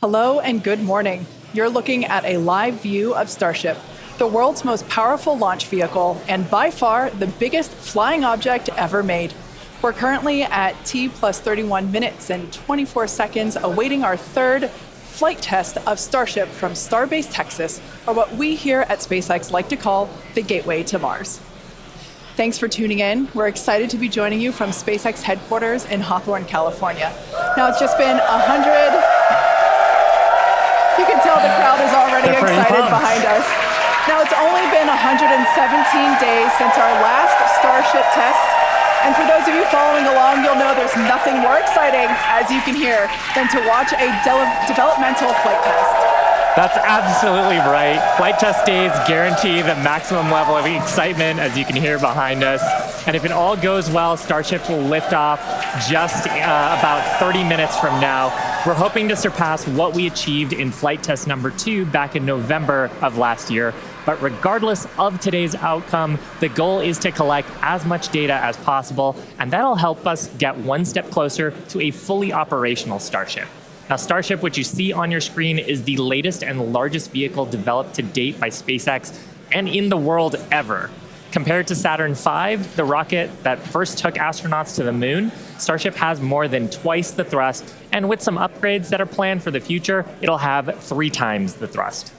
Hello and good morning. You're looking at a live view of Starship, the world's most powerful launch vehicle and by far the biggest flying object ever made. We're currently at T plus 31 minutes and 24 seconds awaiting our third flight test of Starship from Starbase Texas, or what we here at SpaceX like to call the Gateway to Mars. Thanks for tuning in. We're excited to be joining you from SpaceX headquarters in Hawthorne, California. Now it's just been 100... You can tell the crowd is already excited behind us. Now it's only been 117 days since our last Starship test. And for those of you following along, you'll know there's nothing more exciting, as you can hear, than to watch a developmental flight test. That's absolutely right. Flight test days guarantee the maximum level of excitement, as you can hear behind us. And if it all goes well, Starship will lift off just about 30 minutes from now. We're hoping to surpass what we achieved in flight test number 2 back in November of last year. But regardless of today's outcome, the goal is to collect as much data as possible, and that'll help us get one step closer to a fully operational Starship. Now, Starship, which you see on your screen, is the latest and largest vehicle developed to date by SpaceX and in the world ever. Compared to Saturn V, the rocket that first took astronauts to the moon, Starship has more than twice the thrust, and with some upgrades that are planned for the future, it'll have 3 times the thrust.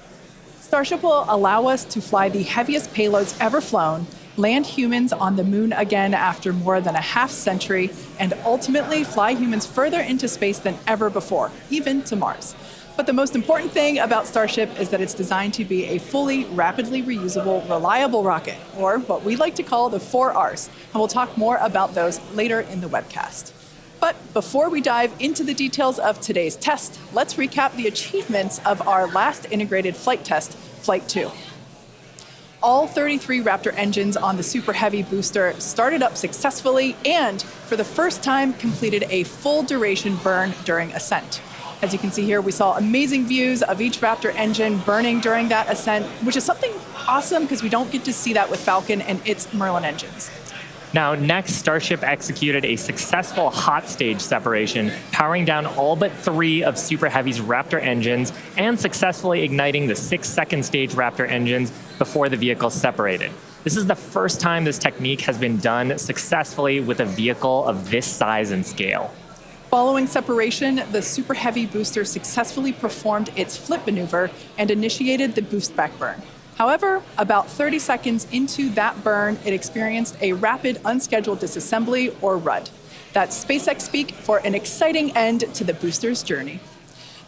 Starship will allow us to fly the heaviest payloads ever flown, land humans on the moon again after more than a half century, and ultimately fly humans further into space than ever before, even to Mars. But the most important thing about Starship is that it's designed to be a fully, rapidly reusable, reliable rocket, or what we like to call the 4 Rs, and we'll talk more about those later in the webcast. But before we dive into the details of today's test, let's recap the achievements of our last integrated flight test, Flight 2. All 33 Raptor engines on the Super Heavy booster started up successfully and, for the first time, completed a full duration burn during ascent. As you can see here, we saw amazing views of each Raptor engine burning during that ascent, which is something awesome because we don't get to see that with Falcon and its Merlin engines. Now, next, Starship executed a successful hot stage separation, powering down all but 3 of Super Heavy's Raptor engines and successfully igniting the 6-second stage Raptor engines before the vehicle separated. This is the first time this technique has been done successfully with a vehicle of this size and scale. Following separation, the Super Heavy booster successfully performed its flip maneuver and initiated the boost back burn. However, about 30 seconds into that burn, it experienced a rapid unscheduled disassembly, or RUD. That's SpaceX speak for an exciting end to the booster's journey.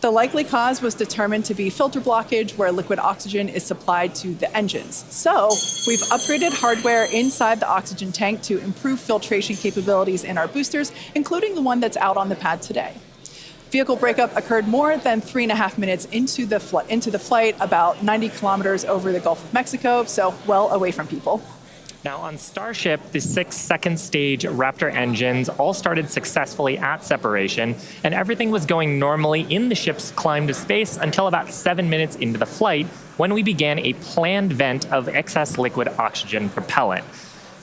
The likely cause was determined to be filter blockage, where liquid oxygen is supplied to the engines. So we've upgraded hardware inside the oxygen tank to improve filtration capabilities in our boosters, including the one that's out on the pad today. Vehicle breakup occurred more than 3.5 minutes into the flight, about 90 kilometers over the Gulf of Mexico, so well away from people. Now, on Starship, the 6-second stage Raptor engines all started successfully at separation, and everything was going normally in the ship's climb to space until about 7 minutes into the flight, when we began a planned vent of excess liquid oxygen propellant.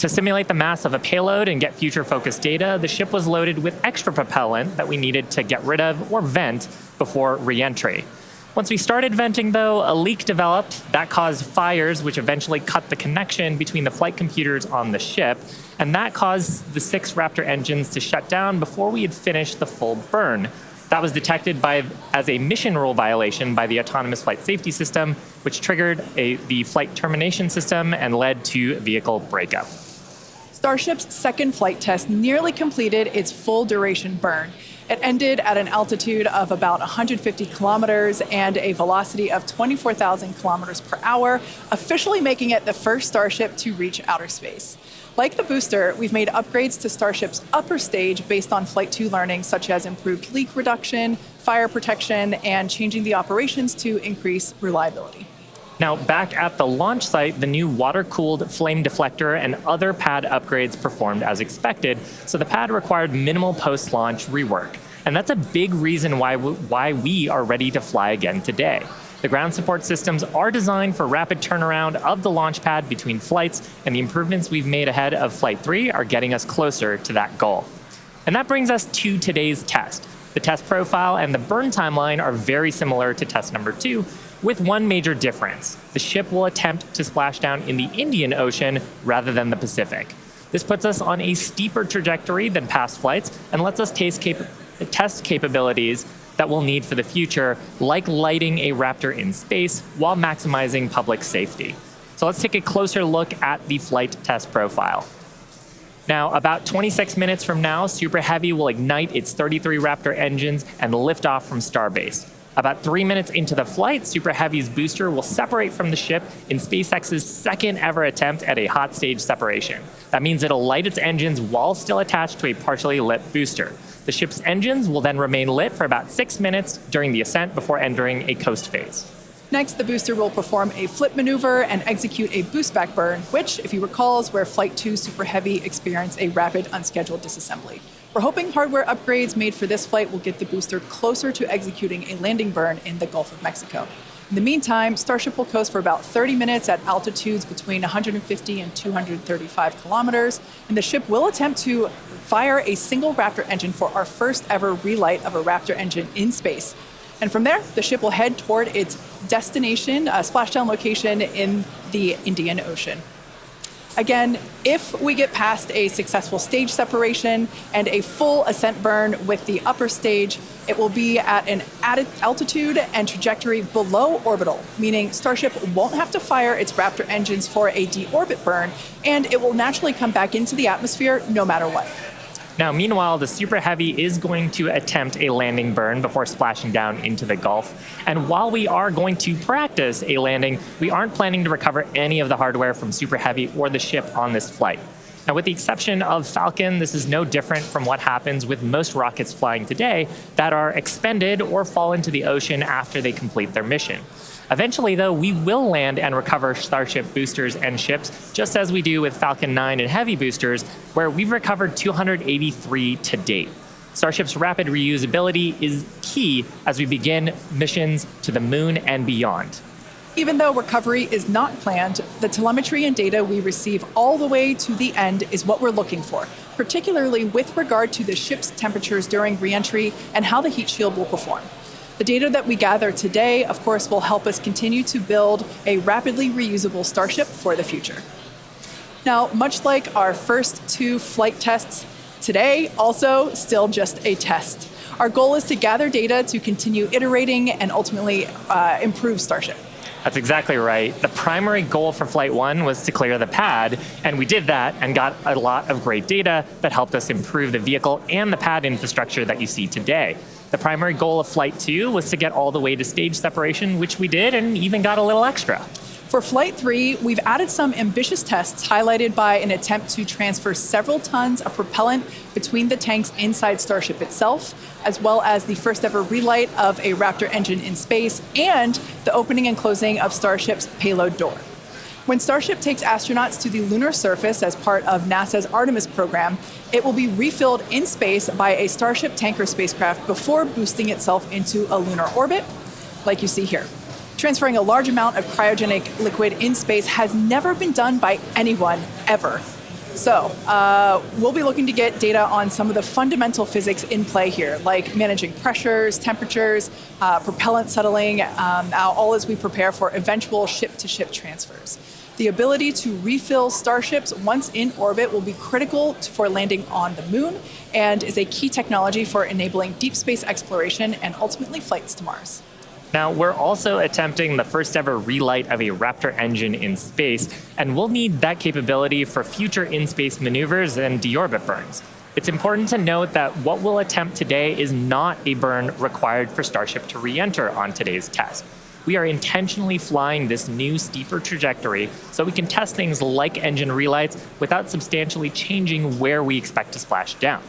To simulate the mass of a payload and get future-focused data, the ship was loaded with extra propellant that we needed to get rid of or vent before re-entry. Once we started venting, though, a leak developed that caused fires, which eventually cut the connection between the flight computers on the ship, and that caused the 6 Raptor engines to shut down before we had finished the full burn. That was detected as a mission rule violation by the Autonomous Flight Safety System, which triggered the flight termination system and led to vehicle breakup. Starship's second flight test nearly completed its full duration burn. It ended at an altitude of about 150 kilometers and a velocity of 24,000 kilometers per hour, officially making it the first Starship to reach outer space. Like the booster, we've made upgrades to Starship's upper stage based on Flight 2 learnings, such as improved leak reduction, fire protection, and changing the operations to increase reliability. Now, back at the launch site, the new water-cooled flame deflector and other pad upgrades performed as expected, so the pad required minimal post-launch rework. And that's a big reason why we are ready to fly again today. The ground support systems are designed for rapid turnaround of the launch pad between flights, and the improvements we've made ahead of Flight 3 are getting us closer to that goal. And that brings us to today's test. The test profile and the burn timeline are very similar to test number 2, with one major difference. The ship will attempt to splash down in the Indian Ocean rather than the Pacific. This puts us on a steeper trajectory than past flights and lets us test capabilities that we'll need for the future, like lighting a Raptor in space while maximizing public safety. So let's take a closer look at the flight test profile. Now, about 26 minutes from now, Super Heavy will ignite its 33 Raptor engines and lift off from Starbase. About 3 minutes into the flight, Super Heavy's booster will separate from the ship in SpaceX's second ever attempt at a hot stage separation. That means it'll light its engines while still attached to a partially lit booster. The ship's engines will then remain lit for about 6 minutes during the ascent before entering a coast phase. Next, the booster will perform a flip maneuver and execute a boost back burn, which, if you recall, is where Flight 2 Super Heavy experienced a rapid unscheduled disassembly. We're hoping hardware upgrades made for this flight will get the booster closer to executing a landing burn in the Gulf of Mexico. In the meantime, Starship will coast for about 30 minutes at altitudes between 150 and 235 kilometers, and the ship will attempt to fire a single Raptor engine for our first ever relight of a Raptor engine in space. And from there, the ship will head toward its destination, splashdown location in the Indian Ocean. Again, if we get past a successful stage separation and a full ascent burn with the upper stage, it will be at an added altitude and trajectory below orbital, meaning Starship won't have to fire its Raptor engines for a deorbit burn, and it will naturally come back into the atmosphere no matter what. Now, meanwhile, the Super Heavy is going to attempt a landing burn before splashing down into the Gulf. And while we are going to practice a landing, we aren't planning to recover any of the hardware from Super Heavy or the ship on this flight. Now, with the exception of Falcon, this is no different from what happens with most rockets flying today that are expended or fall into the ocean after they complete their mission. Eventually, though, we will land and recover Starship boosters and ships, just as we do with Falcon 9 and Heavy boosters, where we've recovered 283 to date. Starship's rapid reusability is key as we begin missions to the moon and beyond. Even though recovery is not planned, the telemetry and data we receive all the way to the end is what we're looking for, particularly with regard to the ship's temperatures during reentry and how the heat shield will perform. The data that we gather today, of course, will help us continue to build a rapidly reusable Starship for the future. Now, much like our first 2 flight tests, today also still just a test. Our goal is to gather data to continue iterating and ultimately improve Starship. That's exactly right. The primary goal for Flight 1 was to clear the pad, and we did that and got a lot of great data that helped us improve the vehicle and the pad infrastructure that you see today. The primary goal of Flight 2 was to get all the way to stage separation, which we did, and even got a little extra. For Flight 3, we've added some ambitious tests highlighted by an attempt to transfer several tons of propellant between the tanks inside Starship itself, as well as the first ever relight of a Raptor engine in space and the opening and closing of Starship's payload door. When Starship takes astronauts to the lunar surface as part of NASA's Artemis program, it will be refilled in space by a Starship tanker spacecraft before boosting itself into a lunar orbit, like you see here. Transferring a large amount of cryogenic liquid in space has never been done by anyone, ever. So we'll be looking to get data on some of the fundamental physics in play here, like managing pressures, temperatures, propellant settling, all as we prepare for eventual ship-to-ship transfers. The ability to refill Starships once in orbit will be critical for landing on the moon and is a key technology for enabling deep space exploration and ultimately flights to Mars. Now, we're also attempting the first ever relight of a Raptor engine in space, and we'll need that capability for future in-space maneuvers and deorbit burns. It's important to note that what we'll attempt today is not a burn required for Starship to re-enter on today's test. We are intentionally flying this new steeper trajectory so we can test things like engine relights without substantially changing where we expect to splash down.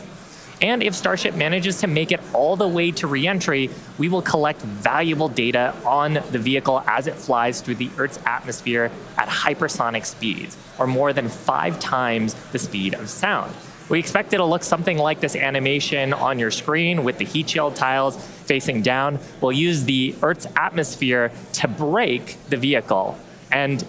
And if Starship manages to make it all the way to re-entry, we will collect valuable data on the vehicle as it flies through the Earth's atmosphere at hypersonic speeds, or more than 5 times the speed of sound. We expect it'll look something like this animation on your screen with the heat shield tiles facing down. We'll use the Earth's atmosphere to brake the vehicle and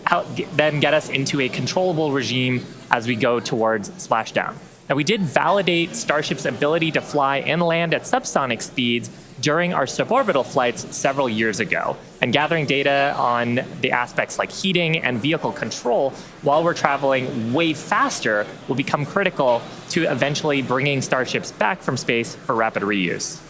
then get us into a controllable regime as we go towards splashdown. Now, we did validate Starship's ability to fly and land at subsonic speeds during our suborbital flights several years ago. And gathering data on the aspects like heating and vehicle control while we're traveling way faster will become critical to eventually bringing Starships back from space for rapid reuse.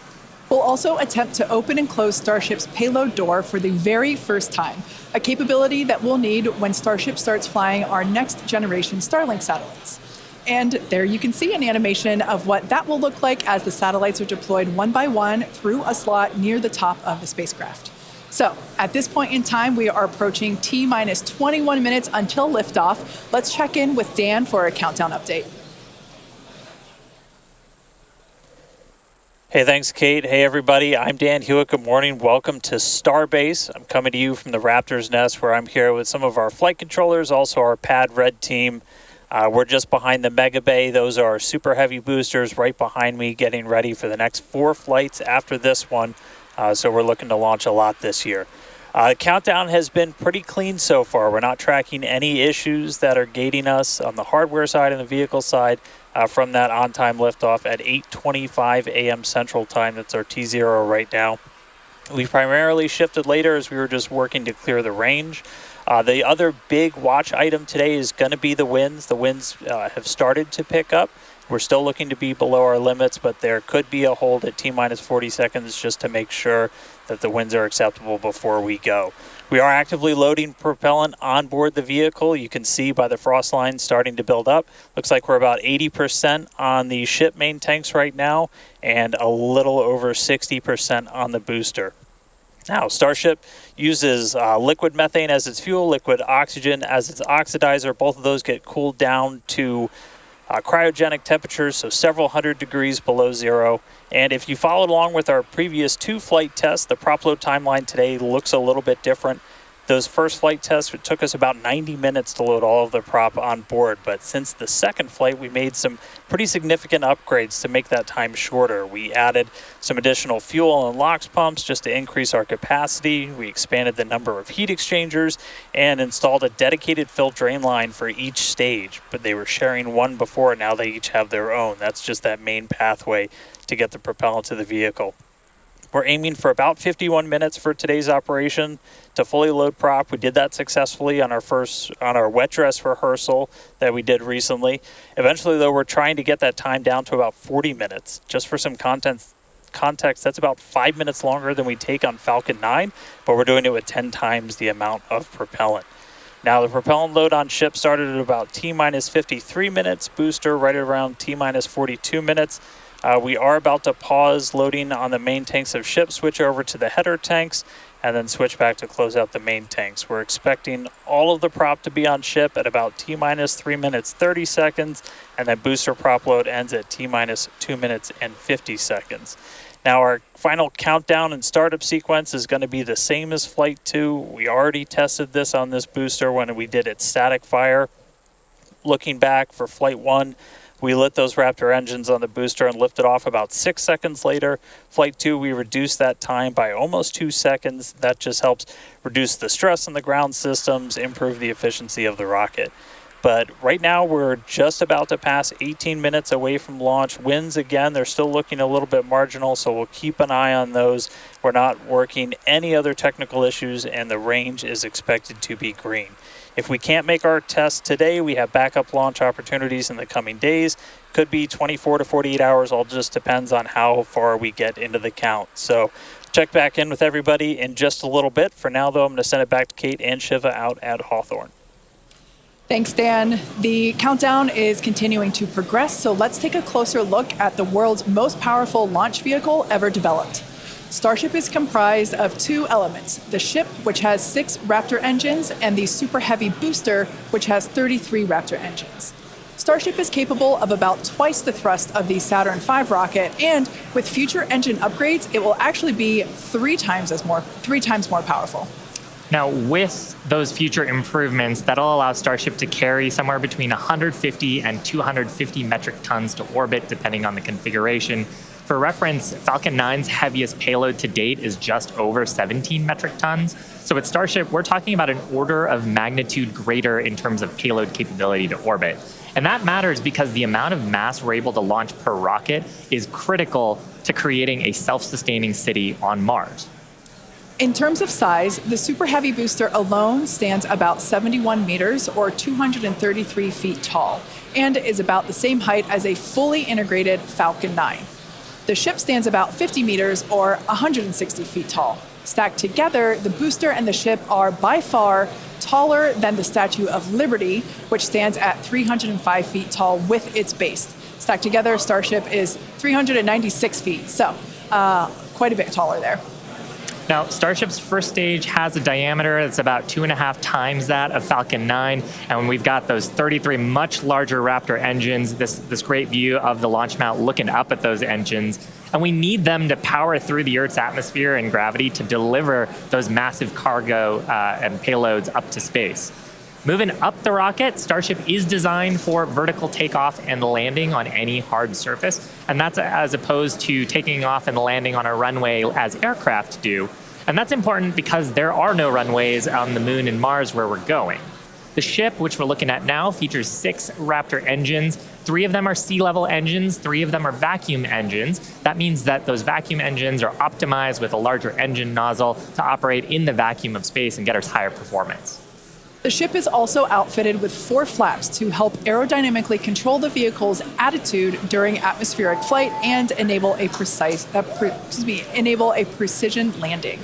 We'll also attempt to open and close Starship's payload door for the very first time, a capability that we'll need when Starship starts flying our next generation Starlink satellites. And there you can see an animation of what that will look like as the satellites are deployed one by one through a slot near the top of the spacecraft. So at this point in time, we are approaching T-minus 21 minutes until liftoff. Let's check in with Dan for a countdown update. Hey, thanks, Kate. Hey, everybody. I'm Dan Hewitt. Good morning. Welcome to Starbase. I'm coming to you from the Raptor's Nest, where I'm here with some of our flight controllers, also our Pad Red team. We're just behind the Mega Bay. Those are our super heavy boosters right behind me, getting ready for the next 4 flights after this one. So we're looking to launch a lot this year. Countdown has been pretty clean so far. We're not tracking any issues that are gating us on the hardware side and the vehicle side from that on-time liftoff at 8:25 a.m. Central Time. That's our T0 right now. We primarily shifted later as we were just working to clear the range. The other big watch item today is going to be the winds. The winds have started to pick up. We're still looking to be below our limits, but there could be a hold at T-minus 40 seconds just to make sure that the winds are acceptable before we go. We are actively loading propellant on board the vehicle. You can see by the frost line starting to build up. Looks like we're about 80% on the ship main tanks right now and a little over 60% on the booster. Now, Starship uses liquid methane as its fuel, liquid oxygen as its oxidizer. Both of those get cooled down to cryogenic temperatures, so several hundred degrees below zero. And if you followed along with our previous 2 flight tests, the prop load timeline today looks a little bit different. Those first flight tests, it took us about 90 minutes to load all of the prop on board. But since the second flight, we made some pretty significant upgrades to make that time shorter. We added some additional fuel and LOX pumps just to increase our capacity. We expanded the number of heat exchangers and installed a dedicated fill drain line for each stage. But they were sharing one before, now they each have their own. That's just that main pathway to get the propellant to the vehicle. We're aiming for about 51 minutes for today's operation to fully load prop. We did that successfully on our wet dress rehearsal that we did recently. Eventually, though, we're trying to get that time down to about 40 minutes. Just for some context, that's about 5 minutes longer than we take on Falcon 9, but we're doing it with 10 times the amount of propellant. Now, the propellant load on ship started at about T-minus 53 minutes, booster right around T-minus 42 minutes. We are about to pause loading on the main tanks of ship, switch over to the header tanks, and then switch back to close out the main tanks. We're expecting all of the prop to be on ship at about T-minus 3 minutes 30 seconds, and then booster prop load ends at T-minus 2 minutes and 50 seconds. Now, our final countdown and startup sequence is going to be the same as Flight 2. We already tested this on this booster when we did its static fire. Looking back for Flight 1, we lit those Raptor engines on the booster and lifted off about 6 seconds later. Flight 2, we reduced that time by almost 2 seconds. That just helps reduce the stress on the ground systems, improve the efficiency of the rocket. But right now, we're just about to pass 18 minutes away from launch. Winds, again, they're still looking a little bit marginal, so we'll keep an eye on those. We're not working any other technical issues, and the range is expected to be green. If we can't make our test today, we have backup launch opportunities in the coming days. Could be 24 to 48 hours, all just depends on how far we get into the count. So check back in with everybody in just a little bit. For now, though, I'm going to send it back to Kate and Shiva out at Hawthorne. Thanks, Dan. The countdown is continuing to progress, so let's take a closer look at the world's most powerful launch vehicle ever developed. Starship is comprised of 2 elements, the ship, which has 6 Raptor engines, and the Super Heavy booster, which has 33 Raptor engines. Starship is capable of about twice the thrust of the Saturn V rocket, and with future engine upgrades, it will actually be 3 times more powerful. Now, with those future improvements, that'll allow Starship to carry somewhere between 150 and 250 metric tons to orbit, depending on the configuration. For reference, Falcon 9's heaviest payload to date is just over 17 metric tons. So with Starship, we're talking about an order of magnitude greater in terms of payload capability to orbit. And that matters because the amount of mass we're able to launch per rocket is critical to creating a self-sustaining city on Mars. In terms of size, the Super Heavy booster alone stands about 71 meters or 233 feet tall and is about the same height as a fully integrated Falcon 9. The ship stands about 50 meters or 160 feet tall. Stacked together, the booster and the ship are by far taller than the Statue of Liberty, which stands at 305 feet tall with its base. Stacked together, Starship is 396 feet, so quite a bit taller there. Now, Starship's first stage has a diameter that's about 2.5 times that of Falcon 9, and we've got those 33 much larger Raptor engines, this great view of the launch mount looking up at those engines, and we need them to power through the Earth's atmosphere and gravity to deliver those massive cargo and payloads up to space. Moving up the rocket, Starship is designed for vertical takeoff and landing on any hard surface, and that's as opposed to taking off and landing on a runway as aircraft do. And that's important because there are no runways on the Moon and Mars where we're going. The ship, which we're looking at now, features 6 Raptor engines. 3 of them are sea-level engines, 3 of them are vacuum engines. That means that those vacuum engines are optimized with a larger engine nozzle to operate in the vacuum of space and get us higher performance. The ship is also outfitted with 4 flaps to help aerodynamically control the vehicle's attitude during atmospheric flight and enable a precision landing.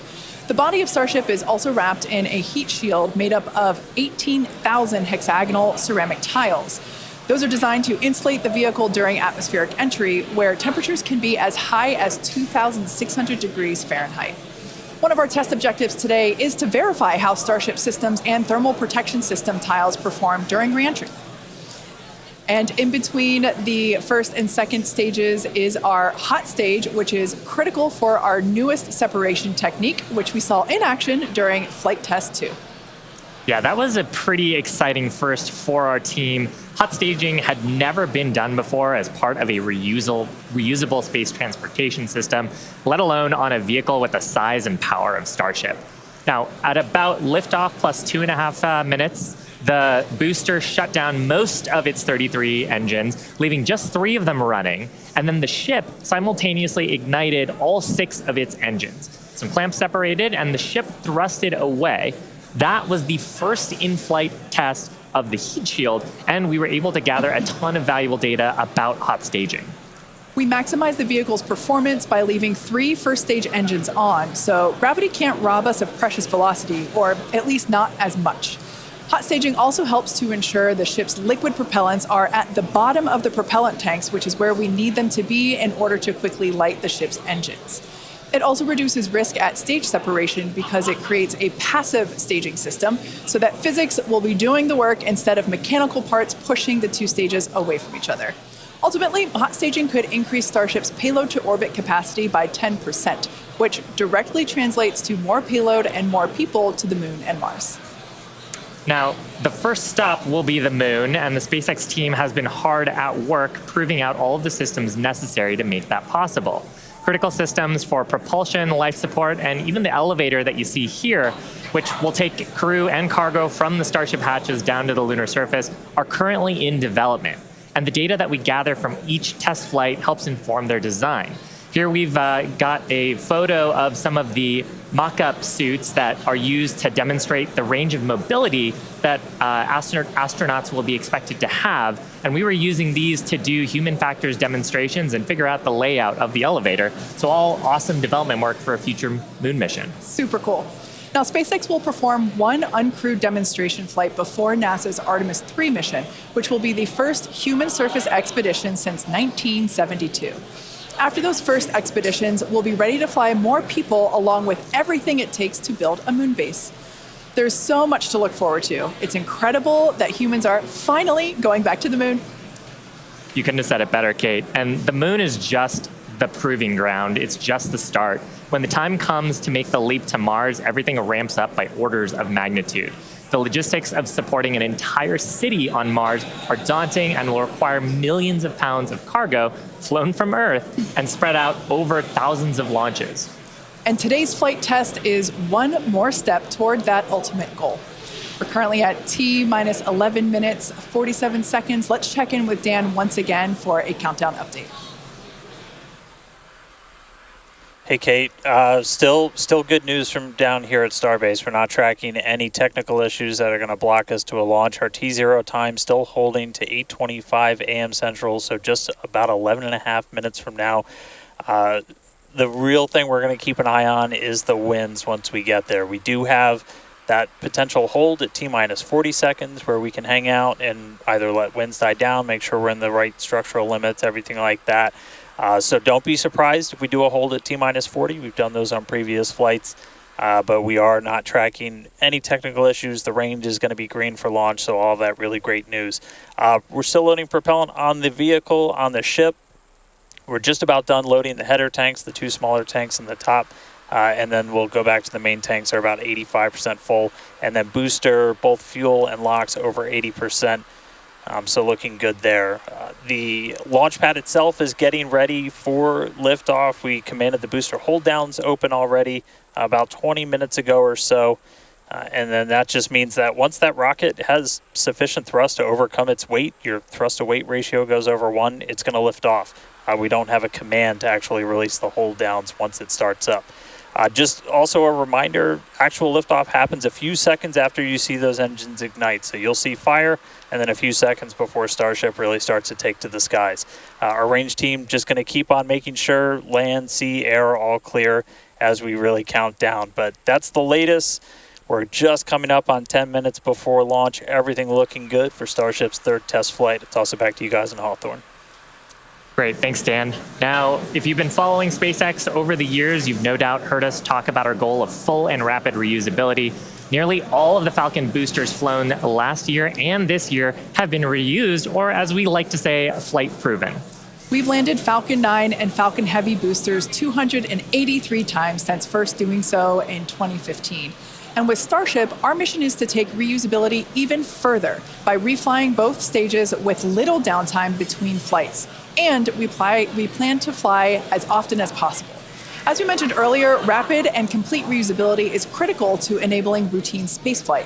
The body of Starship is also wrapped in a heat shield made up of 18,000 hexagonal ceramic tiles. Those are designed to insulate the vehicle during atmospheric entry, where temperatures can be as high as 2,600 degrees Fahrenheit. One of our test objectives today is to verify how Starship systems and thermal protection system tiles perform during reentry. And in between the first and second stages is our hot stage, which is critical for our newest separation technique, which we saw in action during flight test 2. Yeah, that was a pretty exciting first for our team. Hot staging had never been done before as part of a reusable space transportation system, let alone on a vehicle with the size and power of Starship. Now, at about liftoff plus 2.5 minutes, the booster shut down most of its 33 engines, leaving just 3 of them running, and then the ship simultaneously ignited all 6 of its engines. Some clamps separated, and the ship thrusted away. That was the first in-flight test of the heat shield, and we were able to gather a ton of valuable data about hot staging. We maximize the vehicle's performance by leaving 3 first-stage engines on, so gravity can't rob us of precious velocity, or at least not as much. Hot staging also helps to ensure the ship's liquid propellants are at the bottom of the propellant tanks, which is where we need them to be in order to quickly light the ship's engines. It also reduces risk at stage separation because it creates a passive staging system so that physics will be doing the work instead of mechanical parts pushing the 2 stages away from each other. Ultimately, hot staging could increase Starship's payload to orbit capacity by 10%, which directly translates to more payload and more people to the Moon and Mars. Now, the first stop will be the Moon, and the SpaceX team has been hard at work proving out all of the systems necessary to make that possible. Critical systems for propulsion, life support, and even the elevator that you see here, which will take crew and cargo from the Starship hatches down to the lunar surface, are currently in development. And the data that we gather from each test flight helps inform their design. Here we've got a photo of some of the mock-up suits that are used to demonstrate the range of mobility that astronauts will be expected to have. And we were using these to do human factors demonstrations and figure out the layout of the elevator. So all awesome development work for a future moon mission. Super cool. Now, SpaceX will perform 1 uncrewed demonstration flight before NASA's Artemis 3 mission, which will be the first human surface expedition since 1972. After those first expeditions, we'll be ready to fly more people along with everything it takes to build a moon base. There's so much to look forward to. It's incredible that humans are finally going back to the moon. You couldn't have said it better, Kate. And the moon is just the proving ground. It's just the start. When the time comes to make the leap to Mars, everything ramps up by orders of magnitude. The logistics of supporting an entire city on Mars are daunting and will require millions of pounds of cargo flown from Earth and spread out over thousands of launches. And today's flight test is one more step toward that ultimate goal. We're currently at T minus 11 minutes, 47 seconds. Let's check in with Dan once again for a countdown update. Hey, Kate. Still good news from down here at Starbase. We're not tracking any technical issues that are going to block us to a launch. Our T0 time still holding to 8:25 a.m. Central, so just about 11 and a half minutes from now. The real thing we're going to keep an eye on is the winds once we get there. We do have that potential hold at T minus 40 seconds where we can hang out and either let winds die down, make sure we're in the right structural limits, everything like that. So don't be surprised if we do a hold at T minus 40. We've done those on previous flights, but we are not tracking any technical issues. The range is going to be green for launch, so all of that really great news. We're still loading propellant on the vehicle, on the ship. We're just about done loading the header tanks, the two smaller tanks in the top, and then we'll go back to the main tanks. Are about 85% full, and then booster, both fuel and LOX over 80%. So looking good there. The launch pad itself is getting ready for liftoff. We commanded the booster hold downs open already about 20 minutes ago or so. And then that just means that once that rocket has sufficient thrust to overcome its weight, your thrust to weight ratio goes over 1, it's going to lift off. We don't have a command to actually release the hold downs once it starts up. Just also a reminder, actual liftoff happens a few seconds after you see those engines ignite. So you'll see fire, and then a few seconds before Starship really starts to take to the skies. Our range team just going to keep on making sure land, sea, air are all clear as we really count down. But that's the latest. We're just coming up on 10 minutes before launch. Everything looking good for Starship's third test flight. I'll toss it back to you guys in Hawthorne. Great, thanks, Dan. Now, if you've been following SpaceX over the years, you've no doubt heard us talk about our goal of full and rapid reusability. Nearly all of the Falcon boosters flown last year and this year have been reused, or as we like to say, flight proven. We've landed Falcon 9 and Falcon Heavy boosters 283 times since first doing so in 2015. And with Starship, our mission is to take reusability even further by reflying both stages with little downtime between flights. And we plan to fly as often as possible. As we mentioned earlier, rapid and complete reusability is critical to enabling routine spaceflight.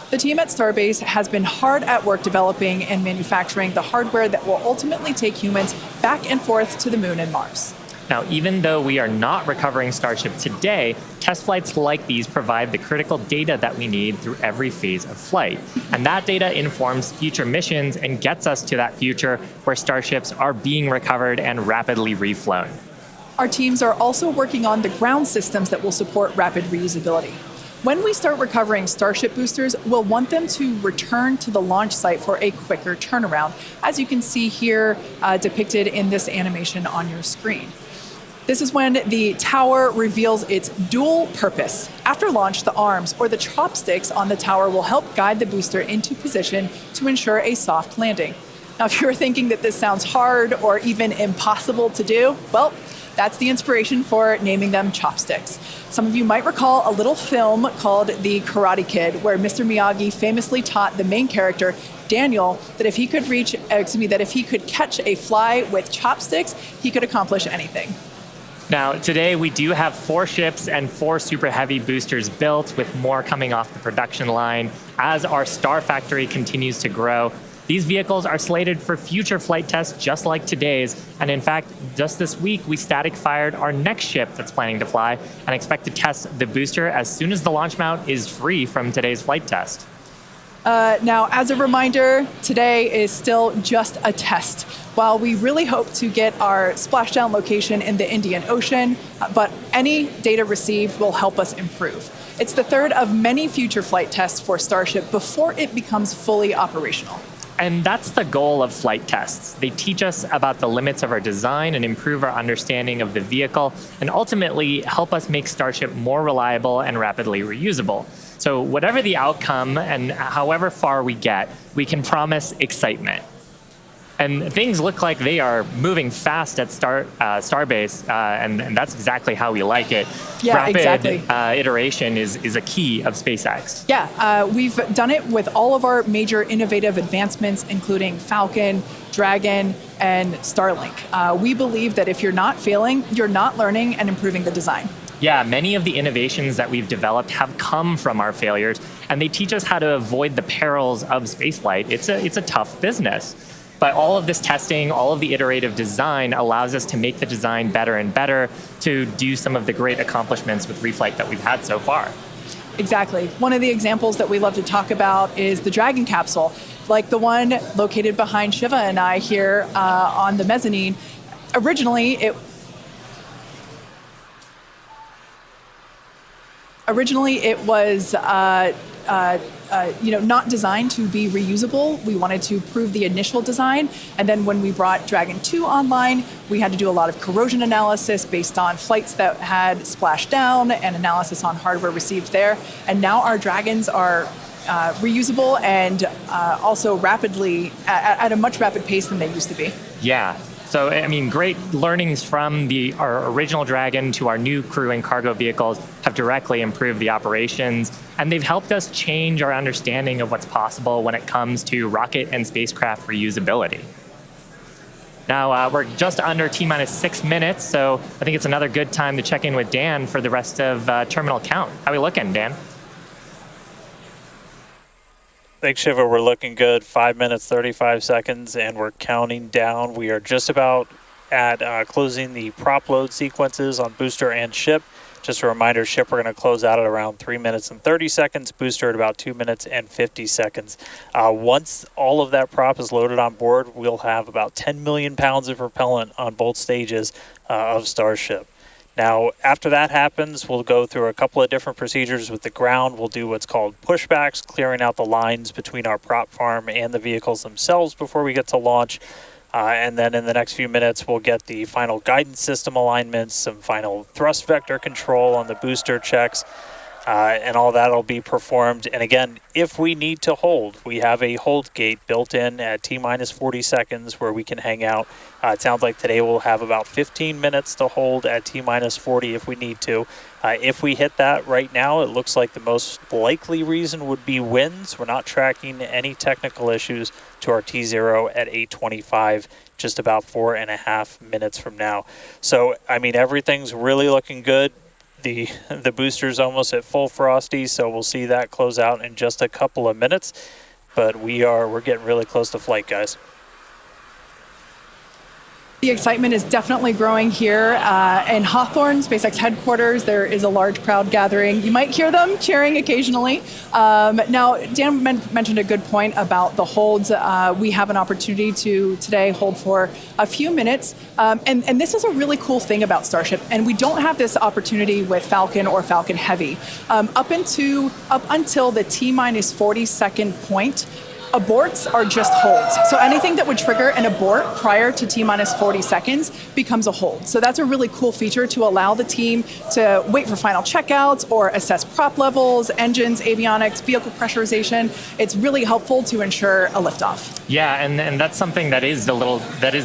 The team at Starbase has been hard at work developing and manufacturing the hardware that will ultimately take humans back and forth to the moon and Mars. Now, even though we are not recovering Starship today, test flights like these provide the critical data that we need through every phase of flight. And that data informs future missions and gets us to that future where Starships are being recovered and rapidly reflown. Our teams are also working on the ground systems that will support rapid reusability. When we start recovering Starship boosters, we'll want them to return to the launch site for a quicker turnaround, as you can see here depicted in this animation on your screen. This is when the tower reveals its dual purpose. After launch, the arms or the chopsticks on the tower will help guide the booster into position to ensure a soft landing. Now, if you're thinking that this sounds hard or even impossible to do, well, that's the inspiration for naming them chopsticks. Some of you might recall a little film called The Karate Kid, where Mr. Miyagi famously taught the main character, Daniel, that if he could catch a fly with chopsticks, he could accomplish anything. Now, today we do have 4 ships and 4 Super Heavy boosters built, with more coming off the production line as our Star Factory continues to grow. These vehicles are slated for future flight tests just like today's, and in fact, just this week we static fired our next ship that's planning to fly and expect to test the booster as soon as the launch mount is free from today's flight test. Now, as a reminder, today is still just a test. While we really hope to get our splashdown location in the Indian Ocean, but any data received will help us improve. It's the third of many future flight tests for Starship before it becomes fully operational. And that's the goal of flight tests. They teach us about the limits of our design and improve our understanding of the vehicle, and ultimately help us make Starship more reliable and rapidly reusable. So whatever the outcome and however far we get, we can promise excitement. And things look like they are moving fast at Starbase, and that's exactly how we like it. Yeah, Rapid exactly. Iteration is a key of SpaceX. Yeah, we've done it with all of our major innovative advancements, including Falcon, Dragon, and Starlink. We believe that if you're not failing, you're not learning and improving the design. Yeah, many of the innovations that we've developed have come from our failures, and they teach us how to avoid the perils of spaceflight. It's a tough business. But all of this testing, all of the iterative design allows us to make the design better and better to do some of the great accomplishments with reflight that we've had so far. Exactly. One of the examples that we love to talk about is the Dragon capsule, like the one located behind Shiva and I here on the mezzanine. Originally, it was not designed to be reusable. We wanted to prove the initial design, and then when we brought Dragon 2 online, we had to do a lot of corrosion analysis based on flights that had splashed down and analysis on hardware received there. And now our Dragons are reusable and also rapidly at a much rapid pace than they used to be. Yeah. So, I mean, great learnings from our original Dragon to our new crew and cargo vehicles have directly improved the operations, and they've helped us change our understanding of what's possible when it comes to rocket and spacecraft reusability. Now, we're just under T-minus 6 minutes, so I think it's another good time to check in with Dan for the rest of terminal count. How are we looking, Dan? Thanks, Shiva. We're looking good. 5 minutes, 35 seconds, and we're counting down. We are just about at closing the prop load sequences on booster and ship. Just a reminder, ship we're going to close out at around 3 minutes and 30 seconds, booster at about 2 minutes and 50 seconds. Once all of that prop is loaded on board, we'll have about 10 million pounds of propellant on both stages of Starship. Now, after that happens, we'll go through a couple of different procedures with the ground. We'll do what's called pushbacks, clearing out the lines between our prop farm and the vehicles themselves before we get to launch. And then in the next few minutes, we'll get the final guidance system alignments, some final thrust vector control on the booster checks, and all that will be performed. And again, if we need to hold, we have a hold gate built in at T-minus 40 seconds where we can hang out. It sounds like today we'll have about 15 minutes to hold at T-minus 40 if we need to. If we hit that right now, it looks like the most likely reason would be winds. We're not tracking any technical issues to our T0 at 8:25, just about 4.5 minutes from now. So, I mean, everything's really looking good. The booster's almost at full frosty, so we'll see that close out in just a couple of minutes. But we're getting really close to flight, guys. The excitement is definitely growing here in Hawthorne, SpaceX headquarters. There is a large crowd gathering. You might hear them cheering occasionally. Now, Dan mentioned a good point about the holds. We have an opportunity to today hold for a few minutes. And this is a really cool thing about Starship. And we don't have this opportunity with Falcon or Falcon Heavy. Up until the T-minus 40-second point, aborts are just holds. So anything that would trigger an abort prior to T-minus 40 seconds becomes a hold. So that's a really cool feature to allow the team to wait for final checkouts or assess prop levels, engines, avionics, vehicle pressurization. It's really helpful to ensure a liftoff. Yeah, and that's something that is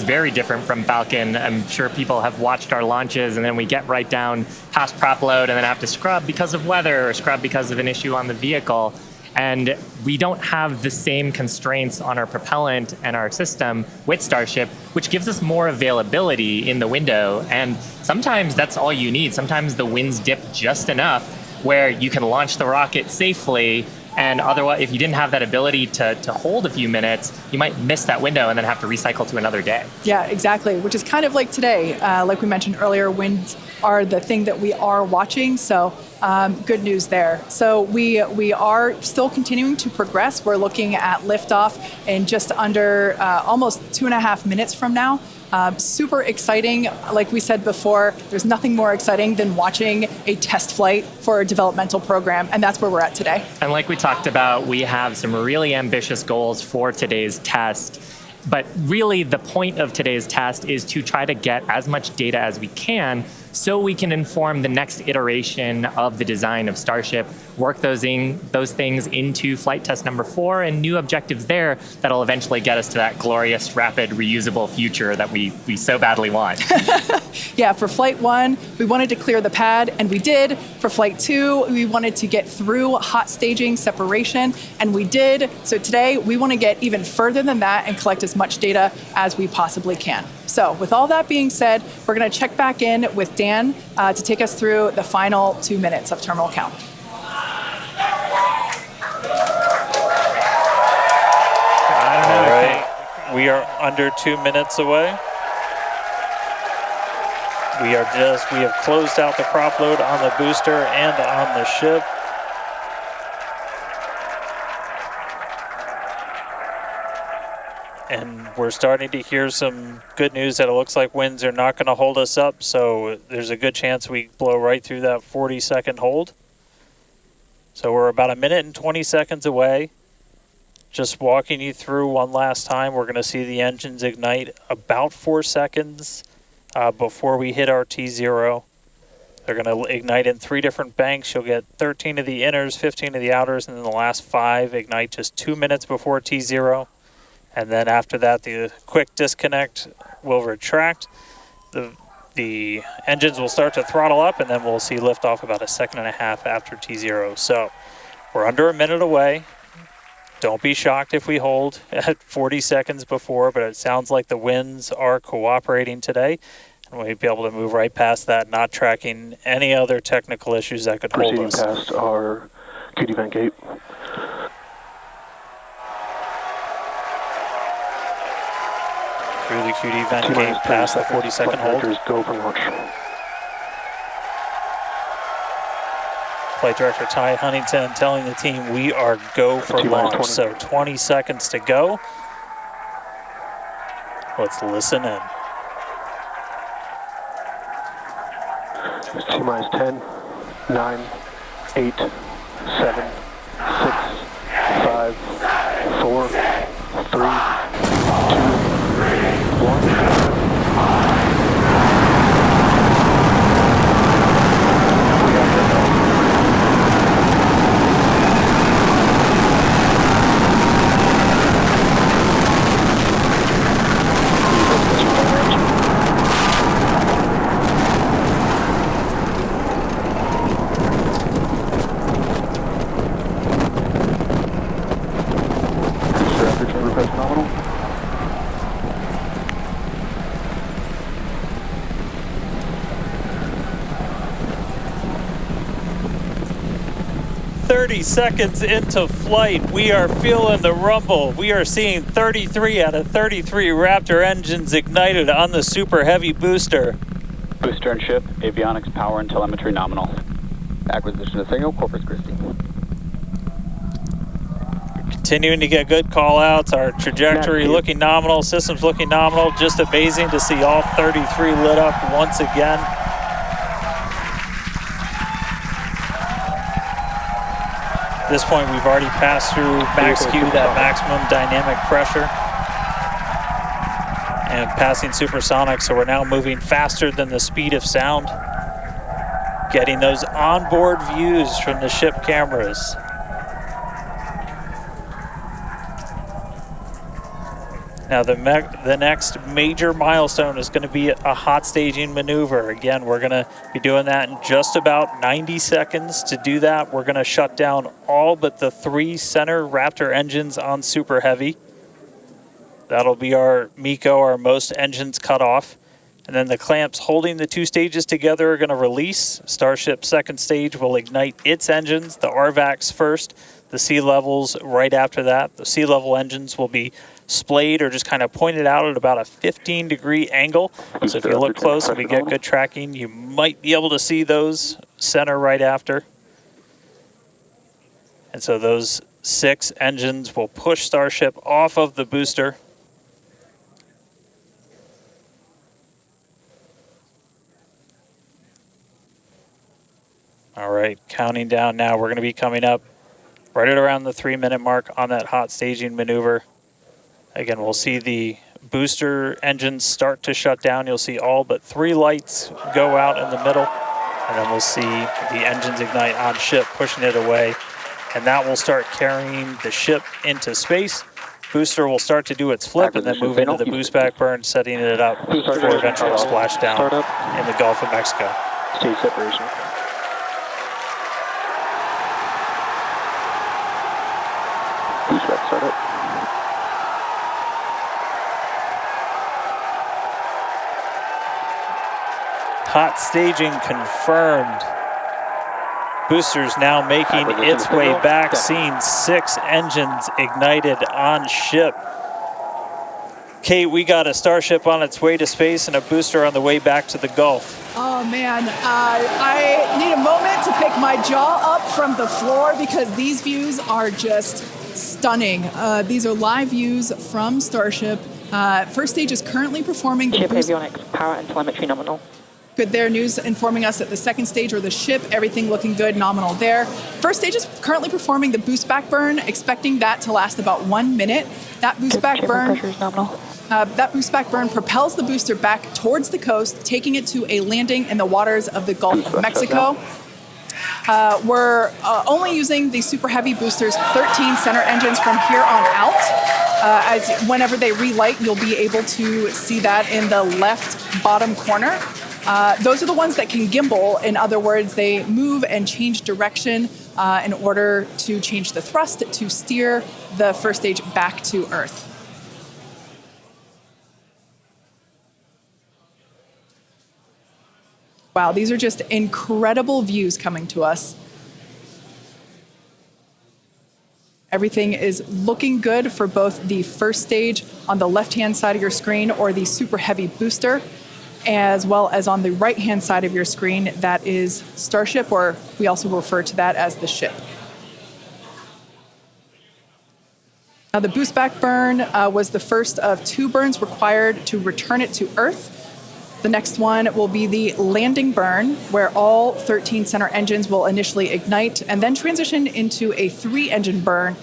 very different from Falcon. I'm sure people have watched our launches, and then we get right down past prop load and then have to scrub because of weather or scrub because of an issue on the vehicle. And we don't have the same constraints on our propellant and our system with Starship, which gives us more availability in the window. And sometimes that's all you need. Sometimes the winds dip just enough where you can launch the rocket safely. And otherwise, if you didn't have that ability to hold a few minutes, you might miss that window and then have to recycle to another day. Yeah, exactly, which is kind of like today. Like we mentioned earlier, winds are the thing that we are watching, so good news there. So we are still continuing to progress. We're looking at liftoff in just under almost 2.5 minutes from now. Super exciting. Like we said before, there's nothing more exciting than watching a test flight for a developmental program, and that's where we're at today. And like we talked about, we have some really ambitious goals for today's test. But really, the point of today's test is to try to get as much data as we can so we can inform the next iteration of the design of Starship, work those things into flight test number 4 and new objectives there that'll eventually get us to that glorious, rapid, reusable future that we so badly want. Yeah, for Flight 1, we wanted to clear the pad, and we did. For Flight 2, we wanted to get through hot staging separation, and we did. So today, we want to get even further than that and collect as much data as we possibly can. So with all that being said, we're going to check back in with Dan Dan to take us through the final 2 minutes of terminal count. All right, we are under 2 minutes away. We have closed out the prop load on the booster and on the ship. And we're starting to hear some good news that it looks like winds are not going to hold us up, so there's a good chance we blow right through that 40-second hold. So we're about 1 minute and 20 seconds away. Just walking you through one last time, we're going to see the engines ignite about 4 seconds before we hit our T0. They're going to ignite in 3 different banks. You'll get 13 of the inners, 15 of the outers, and then the last 5 ignite just 2 minutes before T0. And then after that, the quick disconnect will retract. The engines will start to throttle up, and then we'll see liftoff about 1.5 seconds after T0. So we're under 1 minute away. Don't be shocked if we hold at 40 seconds before, but it sounds like the winds are cooperating today, and we'll be able to move right past that, not tracking any other technical issues that could hold us. Proceeding past our QD vent gate. Through the QD vent gate, past the 40-second hold. Go for launch. Flight Director Ty Huntington telling the team we are go for launch. So 20 seconds to go. Let's listen in. T-minus 10, 9, 8, 7, 6, 5, 4, 3, 2, 1. Nominal. 30 seconds into flight, we are feeling the rumble. We are seeing 33 out of 33 Raptor engines ignited on the Super Heavy booster. Booster and ship, avionics, power, and telemetry nominal. Acquisition of signal, Corpus Christi. Continuing to get good call outs. Our trajectory looking nominal, systems looking nominal. Just amazing to see all 33 lit up once again. At this point, we've already passed through max Q, that maximum dynamic pressure, and passing supersonic, so we're now moving faster than the speed of sound, getting those onboard views from the ship cameras. Now the next major milestone is going to be a hot staging maneuver. Again, we're going to be doing that in just about 90 seconds. To do that, we're going to shut down all but the 3 center Raptor engines on Super Heavy. That'll be our MECO, our most engines cut off. And then the clamps holding the 2 stages together are going to release. Starship's second stage will ignite its engines, the RVACs first, the sea levels right after that. The sea level engines will be splayed or just kind of pointed out at about a 15-degree angle. So if you look close and we get good tracking, you might be able to see those center right after. And so those 6 engines will push Starship off of the booster. All right, counting down now. We're going to be coming up right at around the 3-minute mark on that hot staging maneuver. Again, we'll see the booster engines start to shut down. You'll see all but 3 lights go out in the middle. And then we'll see the engines ignite on ship, pushing it away. And that will start carrying the ship into space. Booster will start to do its flip and then move into the boost back burn, setting it up for eventual splashdown in the Gulf of Mexico. Stage separation. Boost back startup. Hot staging confirmed. Boosters now making its way back, seeing 6 engines ignited on ship. Kate, we got a Starship on its way to space and a booster on the way back to the Gulf. Oh man, I need a moment to pick my jaw up from the floor because these views are just stunning. These are live views from Starship. First stage is currently performing the ship avionics, power and telemetry nominal. Good there, news informing us that the second stage or the ship, everything looking good, nominal there. First stage is currently performing the boost back burn, expecting that to last about 1 minute. That boost back burn, pressure is nominal. That boost back burn propels the booster back towards the coast, taking it to a landing in the waters of the Gulf of Mexico. We're only using the Super Heavy booster's 13 center engines from here on out. As whenever they relight, you'll be able to see that in the left bottom corner. Those are the ones that can gimbal. In other words, they move and change direction in order to change the thrust to steer the first stage back to Earth. Wow, these are just incredible views coming to us. Everything is looking good for both the first stage on the left-hand side of your screen or the Super Heavy booster, as well as on the right-hand side of your screen, that is Starship, or we also refer to that as the ship. Now, the boost back burn was the first of 2 burns required to return it to Earth. The next one will be the landing burn, where all 13 center engines will initially ignite and then transition into a 3-engine burn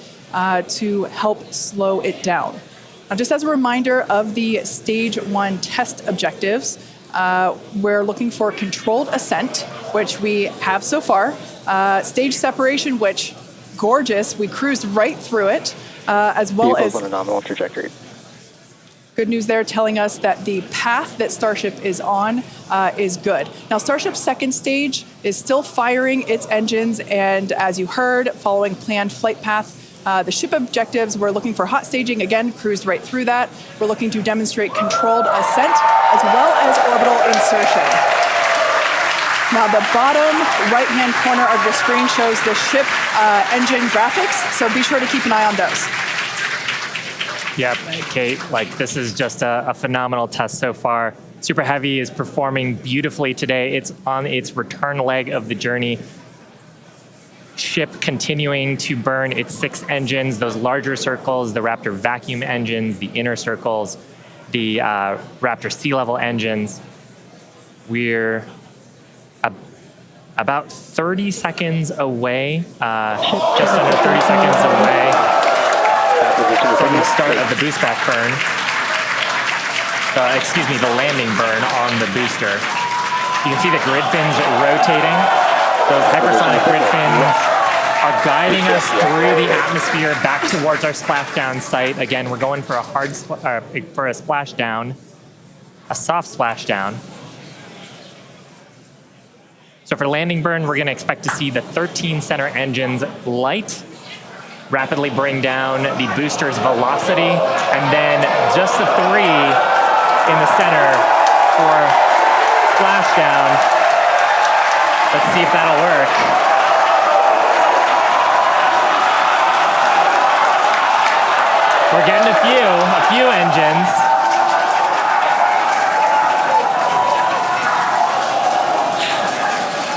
to help slow it down. Now, just as a reminder of the Stage 1 test objectives, we're looking for controlled ascent, which we have so far. Stage separation, which, gorgeous, we cruised right through it, as well as on a nominal trajectory. Good news there telling us that the path that Starship is on is good. Now, Starship's second stage is still firing its engines, and as you heard, following planned flight path. The ship objectives, we're looking for hot staging, again, cruised right through that. We're looking to demonstrate controlled ascent as well as orbital insertion. Now, the bottom right-hand corner of your screen shows the ship engine graphics, so be sure to keep an eye on those. Yep, Kate, this is just a phenomenal test so far. Super Heavy is performing beautifully today. It's on its return leg of the journey. Ship continuing to burn its 6 engines, those larger circles, the Raptor vacuum engines, the inner circles, the Raptor sea level engines. We're about 30 seconds away, just under 30 seconds away from the start of the boost back burn. The landing burn on the booster. You can see the grid fins rotating. Those hypersonic grid fins are guiding us through the atmosphere back towards our splashdown site. Again, we're going for a splashdown, a soft splashdown. So for landing burn, we're going to expect to see the 13 center engines light, rapidly bring down the booster's velocity, and then just the 3 in the center for splashdown. Let's see if that'll work. We're getting a few engines.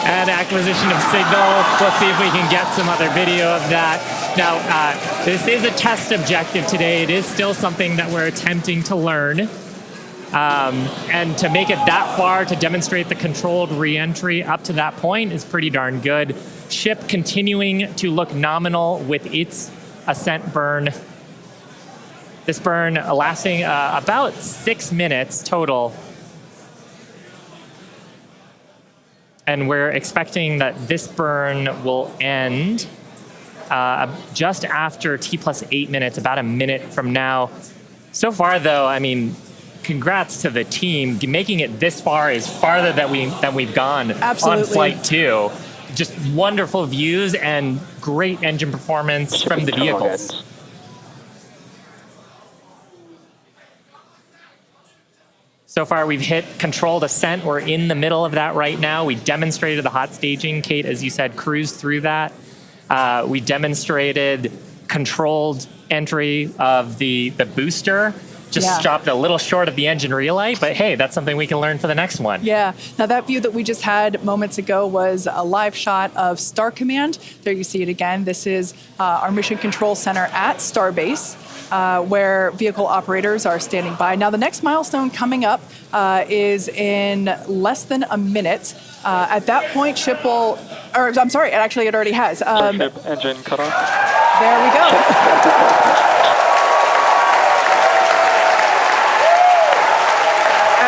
And acquisition of signal. We'll see if we can get some other video of that. Now, this is a test objective today. It is still something that we're attempting to learn. And to make it that far, to demonstrate the controlled re-entry up to that point is pretty darn good. Ship continuing to look nominal with its ascent burn. This burn lasting about 6 minutes total. And we're expecting that this burn will end just after T+8 minutes, about a minute from now. So far, though, I mean, congrats to the team. Making it this far is farther than we've gone on Flight 2. Just wonderful views and great engine performance from the vehicles. So far, we've hit controlled ascent. We're in the middle of that right now. We demonstrated the hot staging. Kate, as you said, cruised through that. We demonstrated controlled entry of the booster. Just stopped a little short of the engine relight, but hey, that's something we can learn for the next one. Yeah. Now that view that we just had moments ago was a live shot of Star Command. There you see it again. This is our mission control center at Starbase, where vehicle operators are standing by. Now the next milestone coming up is in less than a minute. At that point, ship will, or I'm sorry, actually it already has. Starship engine cut off. There we go.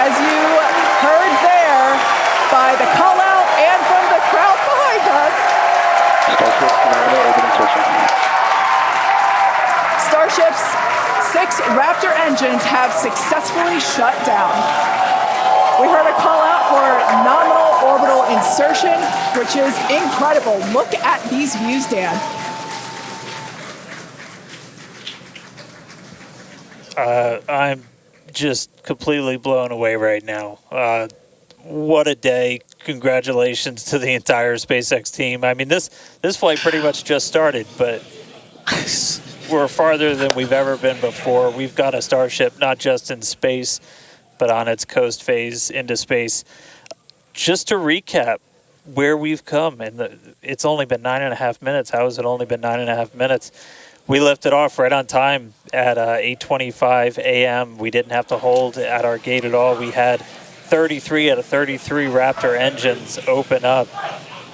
As you heard there by the call out and from the crowd behind us, Starship nominal orbit insertion. Starship's 6 Raptor engines have successfully shut down. We heard a call out for nominal orbital insertion, which is incredible. Look at these views, Dan. I'm just completely blown away right now. What a day. Congratulations to the entire SpaceX team. I mean, this flight pretty much just started, but we're farther than we've ever been before. We've got a Starship not just in space, but on its coast phase into space. Just to recap where we've come, and it's only been 9.5 minutes. How has it only been 9.5 minutes? We lifted off right on time at 8:25 a.m. We didn't have to hold at our gate at all. We had 33 out of 33 Raptor engines open up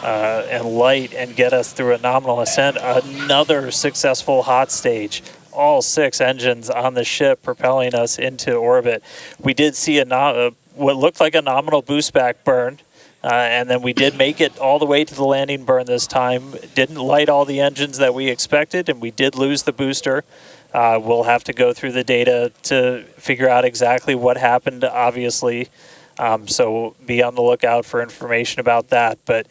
and light and get us through a nominal ascent. Another successful hot stage. All 6 engines on the ship propelling us into orbit. We did see what looked like a nominal boost back burn. And then we did make it all the way to the landing burn this time. Didn't light all the engines that we expected, and we did lose the booster. We'll have to go through the data to figure out exactly what happened, obviously. So be on the lookout for information about that. But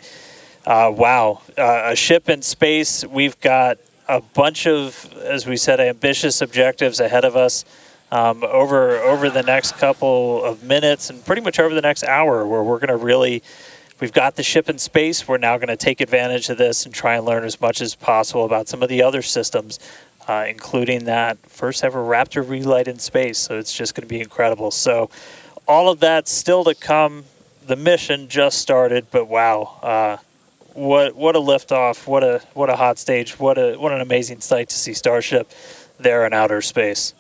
wow, a ship in space. We've got a bunch of, as we said, ambitious objectives ahead of us. Over the next couple of minutes and pretty much over the next hour, where we're going to really, we've got the ship in space. We're now going to take advantage of this and try and learn as much as possible about some of the other systems, including that first ever Raptor relight in space. So it's just going to be incredible. So all of that still to come. The mission just started, but wow, what a liftoff! What a hot stage! What an amazing sight to see Starship there in outer space.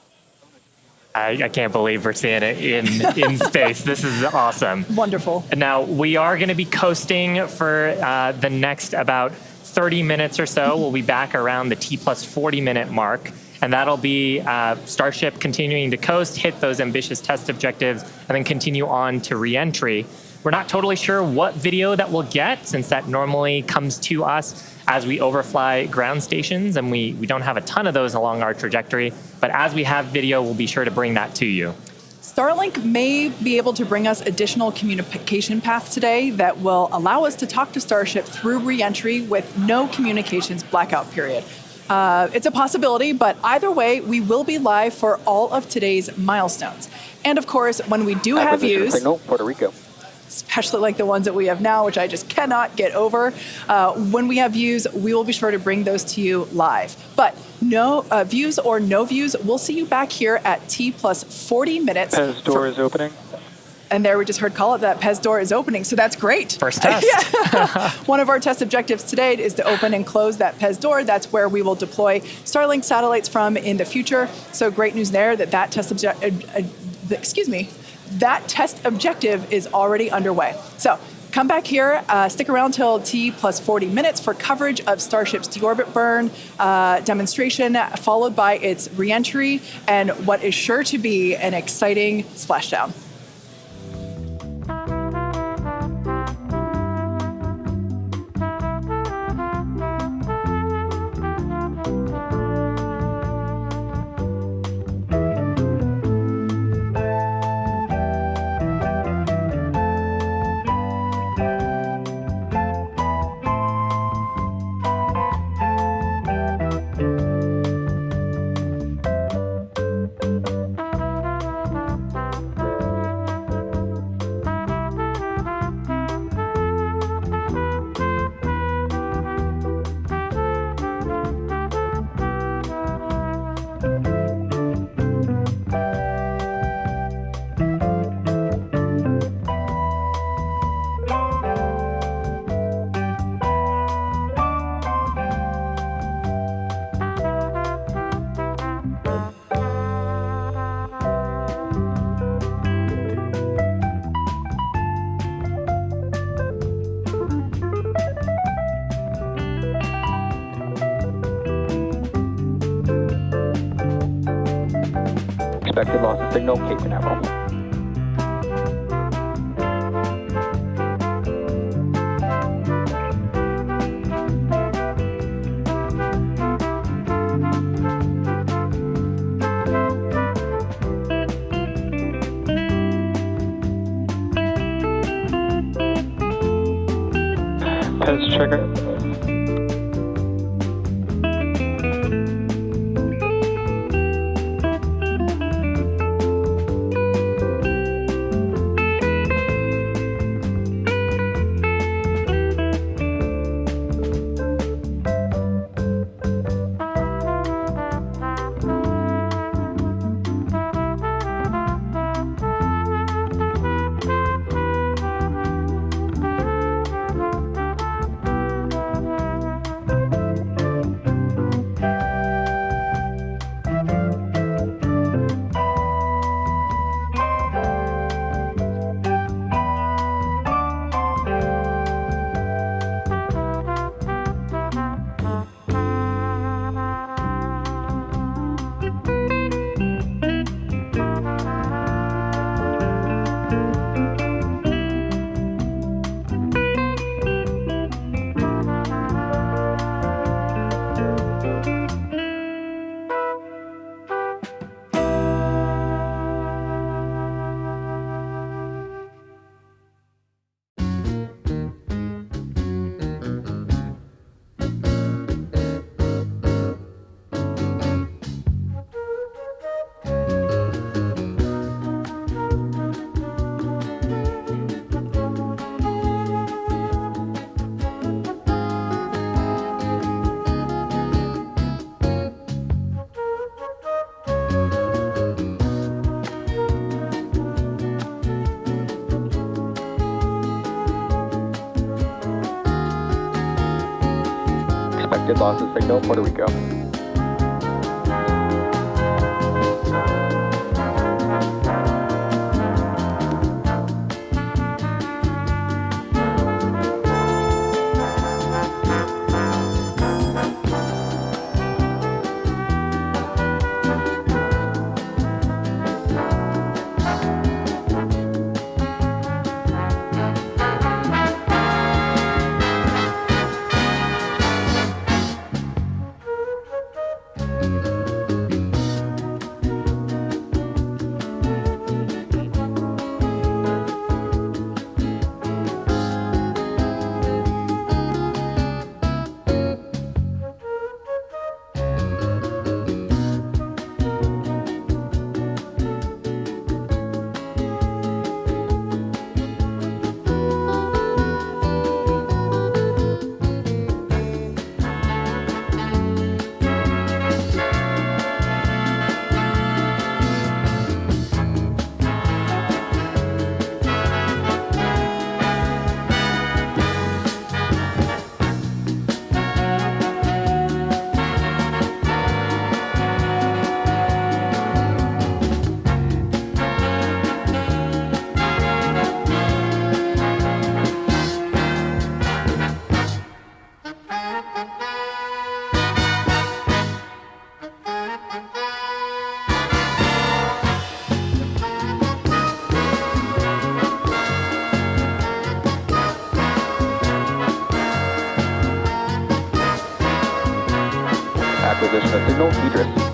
I can't believe we're seeing it in space. This is awesome. Wonderful. And now we are going to be coasting for the next about 30 minutes or so. We'll be back around the T plus 40 minute mark. And that'll be Starship continuing to coast, hit those ambitious test objectives, and then continue on to re-entry. We're not totally sure what video that we'll get, since that normally comes to us as we overfly ground stations, and we don't have a ton of those along our trajectory. But as we have video, we'll be sure to bring that to you. Starlink may be able to bring us additional communication paths today that will allow us to talk to Starship through re-entry with no communications blackout period. It's a possibility, but either way, we will be live for all of today's milestones. And of course, when we do have views, Signal, Puerto Rico. especially like the ones that we have now, which I just cannot get over. When we have views, we will be sure to bring those to you live. But no views or no views, we'll see you back here at T plus 40 minutes. Pez door is opening. And there we just heard call it that Pez door is opening, so that's great. First test. Yeah. One of our test objectives today is to open and close that Pez door. That's where we will deploy Starlink satellites from in the future. So great news there that test that test objective is already underway. So come back here, stick around till T plus 40 minutes for coverage of Starship's deorbit burn demonstration, followed by its reentry and what is sure to be an exciting splashdown. Expected loss of signal, Cape Canaveral. PES trigger. Expected loss of signal, Puerto Rico. Acquisition of signal, Idris.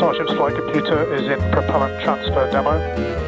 Starship's flight computer is in propellant transfer demo.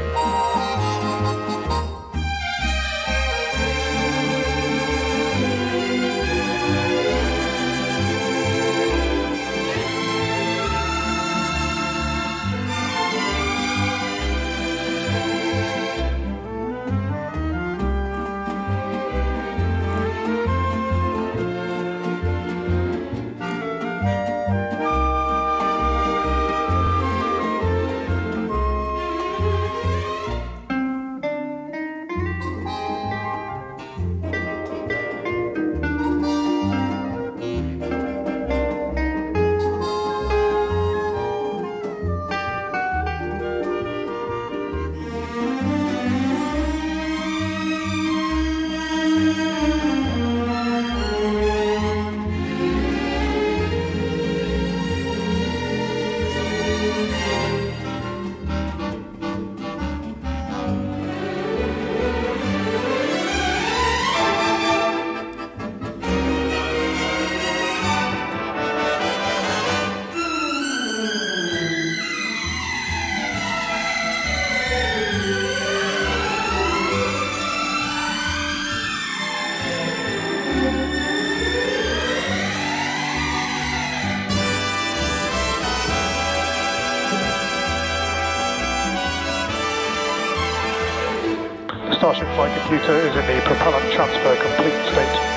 Starship flight computer is in the propellant transfer complete state.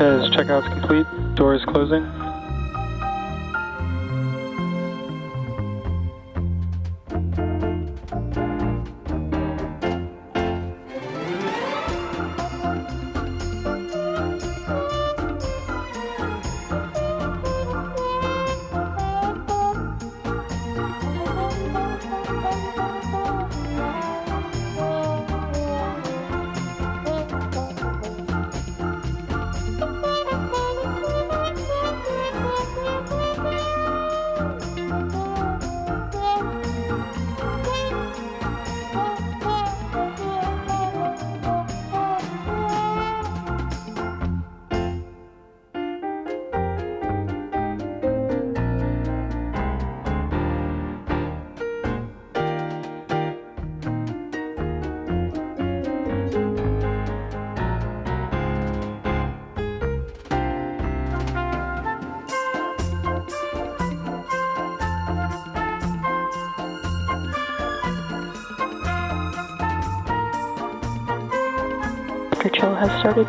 Pez checkout's complete. Doors closing. control has started.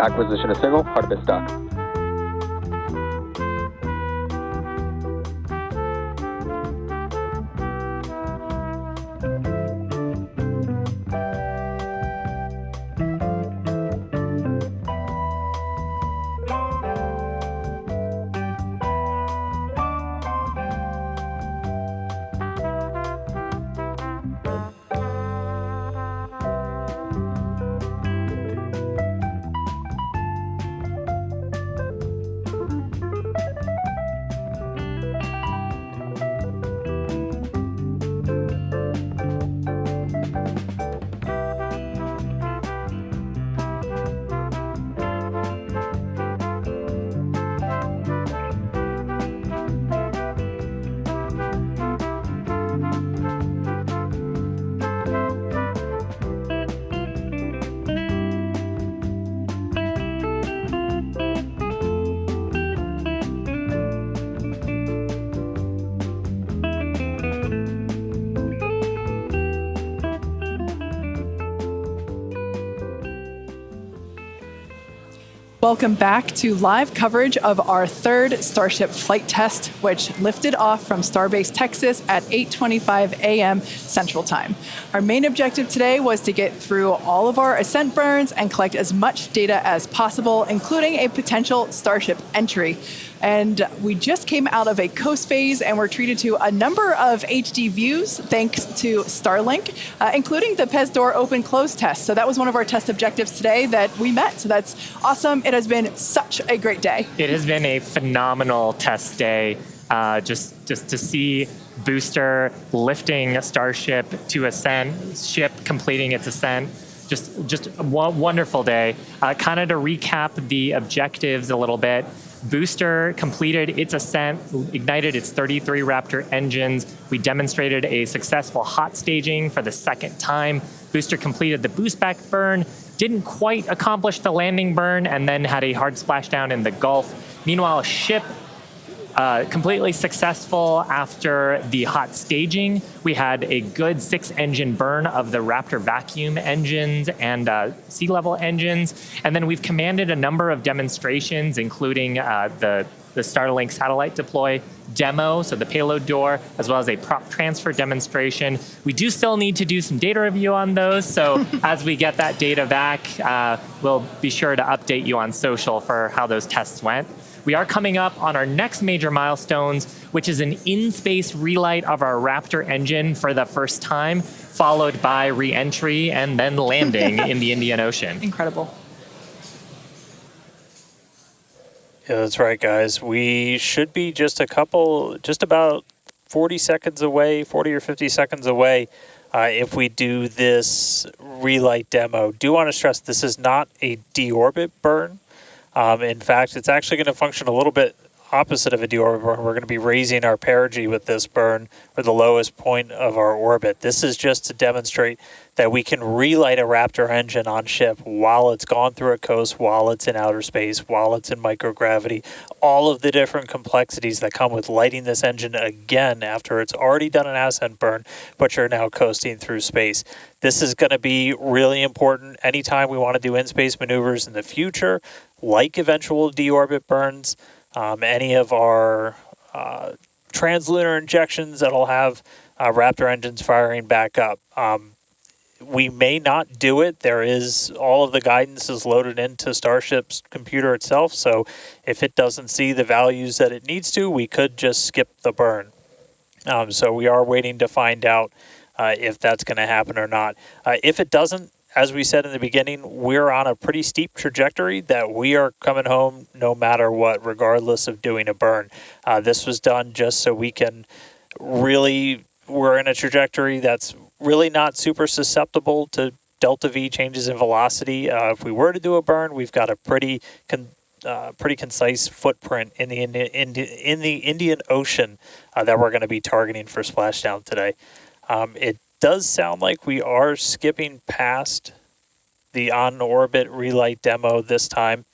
Acquisition of signal, Artemis stock. Welcome back to live coverage of our third Starship flight test, which lifted off from Starbase, Texas at 8:25 a.m. Central Time. Our main objective today was to get through all of our ascent burns and collect as much data as possible, including a potential Starship entry. And we just came out of a coast phase and were treated to a number of HD views thanks to Starlink, including the PEZ door open-close test. So that was one of our test objectives today that we met. So that's awesome. It has been such a great day. It has been a phenomenal test day. Just to see booster lifting a Starship to ascent, ship completing its ascent. Just a wonderful day. Kind of to recap the objectives a little bit. Booster completed its ascent, ignited its 33 Raptor engines. We demonstrated a successful hot staging for the second time. Booster completed the boost back burn, didn't quite accomplish the landing burn, and then had a hard splashdown in the Gulf. Meanwhile, ship completely successful after the hot staging. We had a good 6-engine burn of the Raptor vacuum engines and sea level engines. And then we've commanded a number of demonstrations, including the Starlink satellite deploy demo, so the payload door, as well as a prop transfer demonstration. We do still need to do some data review on those, so as we get that data back, we'll be sure to update you on social for how those tests went. We are coming up on our next major milestones, which is an in-space relight of our Raptor engine for the first time, followed by re-entry and then landing in the Indian Ocean. Incredible. Yeah, that's right, guys. We should be just about 40 seconds away, 40 or 50 seconds away, if we do this relight demo. Do want to stress this is not a deorbit burn. In fact, it's actually going to function a little bit opposite of a deorbit burn. We're going to be raising our perigee with this burn for the lowest point of our orbit. This is just to demonstrate that we can relight a Raptor engine on ship while it's gone through a coast, while it's in outer space, while it's in microgravity, all of the different complexities that come with lighting this engine again after it's already done an ascent burn, but you're now coasting through space. This is going to be really important anytime we want to do in-space maneuvers in the future, like eventual deorbit burns, any of our translunar injections that'll have Raptor engines firing back up. We may not do it. There is all of the guidance is loaded into Starship's computer itself, so if it doesn't see the values that it needs to, we could just skip the burn. So we are waiting to find out if that's going to happen or not. If it doesn't, as we said in the beginning, we're on a pretty steep trajectory that we are coming home no matter what, regardless of doing a burn. This was done just so we can really, we're in a trajectory that's really not super susceptible to delta V changes in velocity. If we were to do a burn, we've got a pretty concise footprint in the Indian Ocean that we're going to be targeting for splashdown today. It does sound like we are skipping past the on-orbit relight demo this time.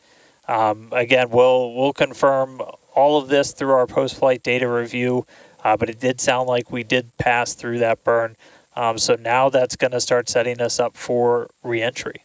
Again, we'll confirm all of this through our post-flight data review, but it did sound like we did pass through that burn. So now that's going to start setting us up for re-entry.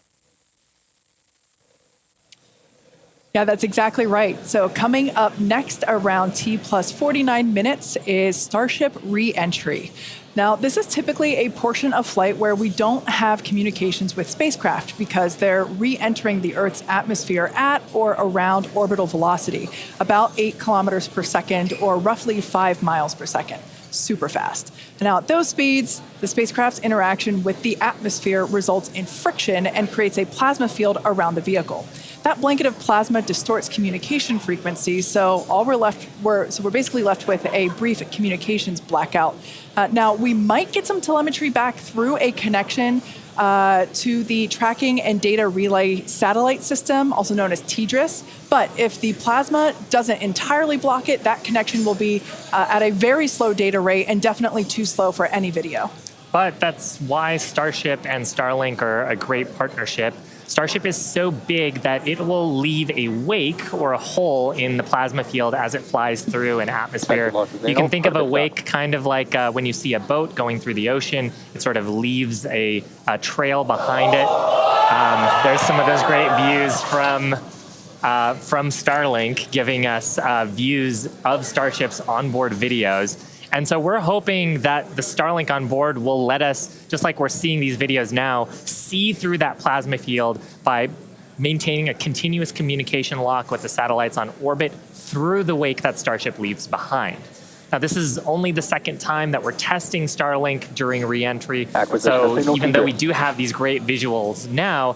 Yeah, that's exactly right. So coming up next around T plus 49 minutes is Starship re-entry. Now, this is typically a portion of flight where we don't have communications with spacecraft because they're re-entering the Earth's atmosphere at or around orbital velocity, about 8 kilometers per second or roughly 5 miles per second. Super fast. Now, at those speeds, the spacecraft's interaction with the atmosphere results in friction and creates a plasma field around the vehicle. That blanket of plasma distorts communication frequencies, so we're basically left with a brief communications blackout. Now, we might get some telemetry back through a connection to the Tracking and Data Relay Satellite System, also known as TDRS. But if the plasma doesn't entirely block it, that connection will be at a very slow data rate and definitely too slow for any video. But that's why Starship and Starlink are a great partnership. Starship is so big that it will leave a wake or a hole in the plasma field as it flies through an atmosphere. You can think of a wake kind of like when you see a boat going through the ocean. It sort of leaves a trail behind it. There's some of those great views from Starlink giving us views of Starship's onboard videos. And so we're hoping that the Starlink on board will let us, just like we're seeing these videos now, see through that plasma field by maintaining a continuous communication lock with the satellites on orbit through the wake that Starship leaves behind. Now, this is only the second time that we're testing Starlink during re-entry. So even though we do have these great visuals now,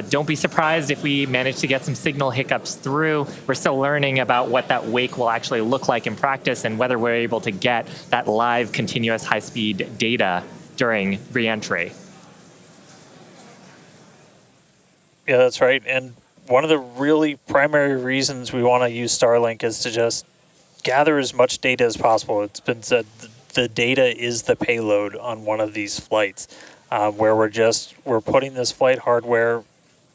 don't be surprised if we manage to get some signal hiccups through. We're still learning about what that wake will actually look like in practice and whether we're able to get that live, continuous, high-speed data during re-entry. Yeah, that's right. And one of the really primary reasons we want to use Starlink is to just gather as much data as possible. It's been said the data is the payload on one of these flights, where we're putting this flight hardware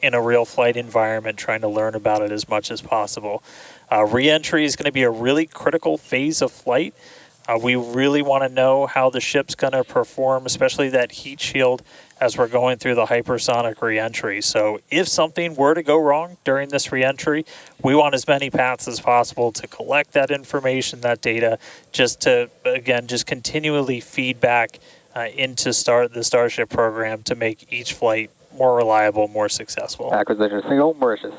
in a real flight environment, trying to learn about it as much as possible. Re-entry is going to be a really critical phase of flight. We really want to know how the ship's going to perform, especially that heat shield as we're going through the hypersonic re-entry. So if something were to go wrong during this re-entry, we want as many paths as possible to collect that information, that data, just to, again, just continually feed back into the Starship program to make each flight more reliable, more successful. Acquisition signal, Mauritius.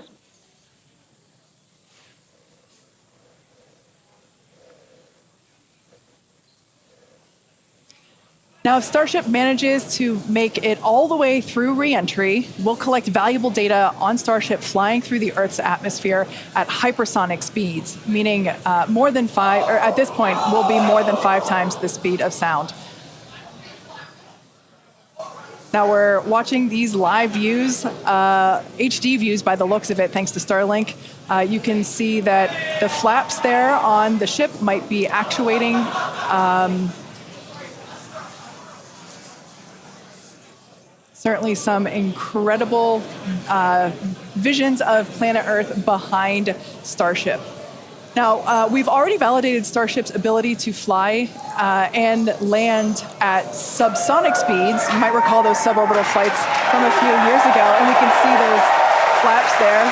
Now, if Starship manages to make it all the way through re-entry, we'll collect valuable data on Starship flying through the Earth's atmosphere at hypersonic speeds, meaning more than 5, or at this point, will be more than 5 times the speed of sound. Now we're watching these live views, HD views by the looks of it, thanks to Starlink. You can see that the flaps there on the ship might be actuating. Certainly some incredible visions of planet Earth behind Starship. Now, we've already validated Starship's ability to fly and land at subsonic speeds. You might recall those suborbital flights from a few years ago, and we can see those flaps there.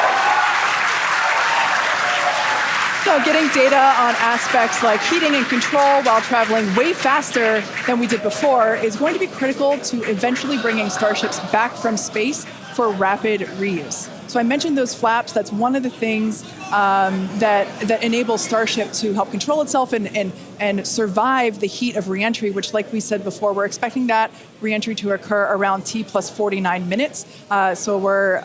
So getting data on aspects like heating and control while traveling way faster than we did before is going to be critical to eventually bringing Starships back from space for rapid reuse. So I mentioned those flaps. That's one of the things that enables Starship to help control itself and survive the heat of reentry, which, like we said before, we're expecting that reentry to occur around T plus 49 minutes. So we're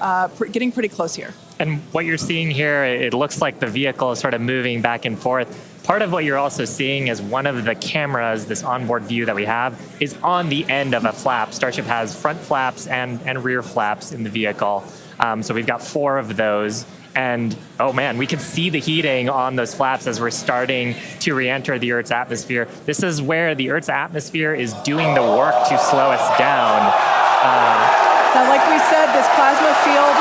getting pretty close here. And what you're seeing here, it looks like the vehicle is sort of moving back and forth. Part of what you're also seeing is one of the cameras, this onboard view that we have, is on the end of a flap. Starship has front flaps and rear flaps in the vehicle. So we've got 4 of those. And oh man, we can see the heating on those flaps as we're starting to re-enter the Earth's atmosphere. This is where the Earth's atmosphere is doing the work to slow us down. Now, like we said, this plasma field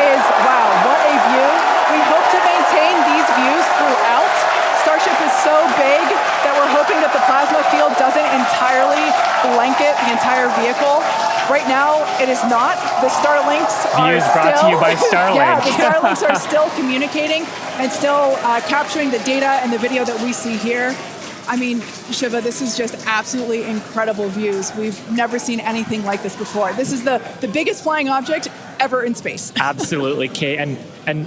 is, wow, what a view. We hope to maintain these views throughout. Starship is so big that we're hoping that the plasma field doesn't entirely blanket the entire vehicle. Right now, it is not. The Starlinks are Views still... brought to you by Starlink. Yeah, the Starlinks are still communicating and still capturing the data and the video that we see here. I mean, Shiva, this is just absolutely incredible views. We've never seen anything like this before. This is the biggest flying object ever in space. Absolutely, Kate. And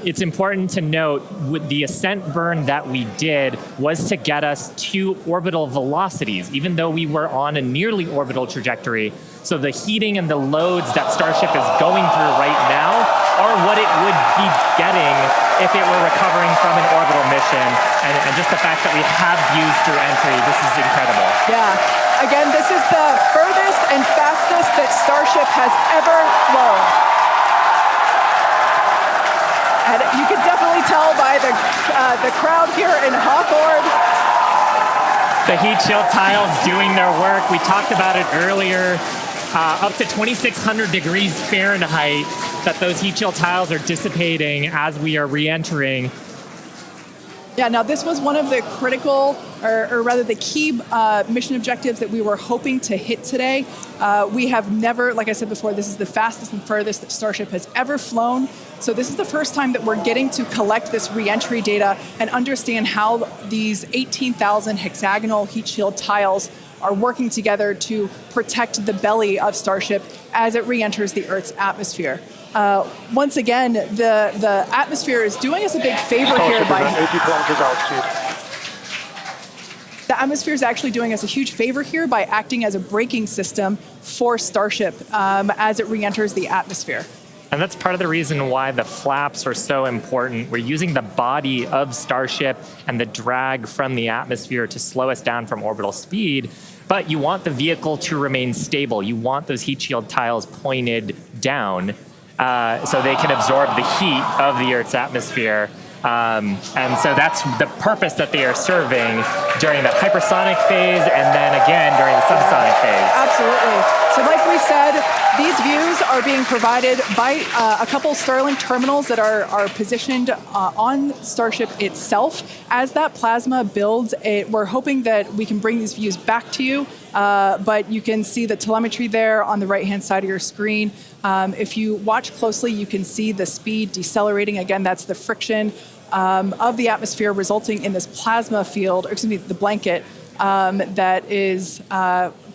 it's important to note, with the ascent burn that we did was to get us to orbital velocities, even though we were on a nearly orbital trajectory. So the heating and the loads that Starship is going through right now are what it would be getting if it were recovering from an orbital mission. And just the fact that we have views through entry, this is incredible. Yeah. Again, this is the furthest and fastest that Starship has ever flown. And you can definitely tell by the crowd here in Hawthorne. The heat shield tiles doing their work. We talked about it earlier. Up to 2,600 degrees Fahrenheit that those heat shield tiles are dissipating as we are re-entering. Yeah, now this was one of the critical, or rather the key mission objectives that we were hoping to hit today. We have never, like I said before, this is the fastest and furthest that Starship has ever flown. So this is the first time that we're getting to collect this re-entry data and understand how these 18,000 hexagonal heat shield tiles are working together to protect the belly of Starship as it re-enters the Earth's atmosphere. Once again, the atmosphere is doing us a big favor here by... 80 kilometers altitude. The atmosphere is actually doing us a huge favor here by acting as a braking system for Starship as it re-enters the atmosphere. And that's part of the reason why the flaps are so important. We're using the body of Starship and the drag from the atmosphere to slow us down from orbital speed, but you want the vehicle to remain stable. You want those heat shield tiles pointed down so they can absorb the heat of the Earth's atmosphere. And so that's the purpose that they are serving during the hypersonic phase and then again during the subsonic phase. Absolutely. So like we said, these views are being provided by a couple Starlink terminals that are positioned on Starship itself. As that plasma builds, we're hoping that we can bring these views back to you, but you can see the telemetry there on the right-hand side of your screen. If you watch closely, you can see the speed decelerating. Again, that's the friction of the atmosphere resulting in this plasma field, or excuse me, the blanket that is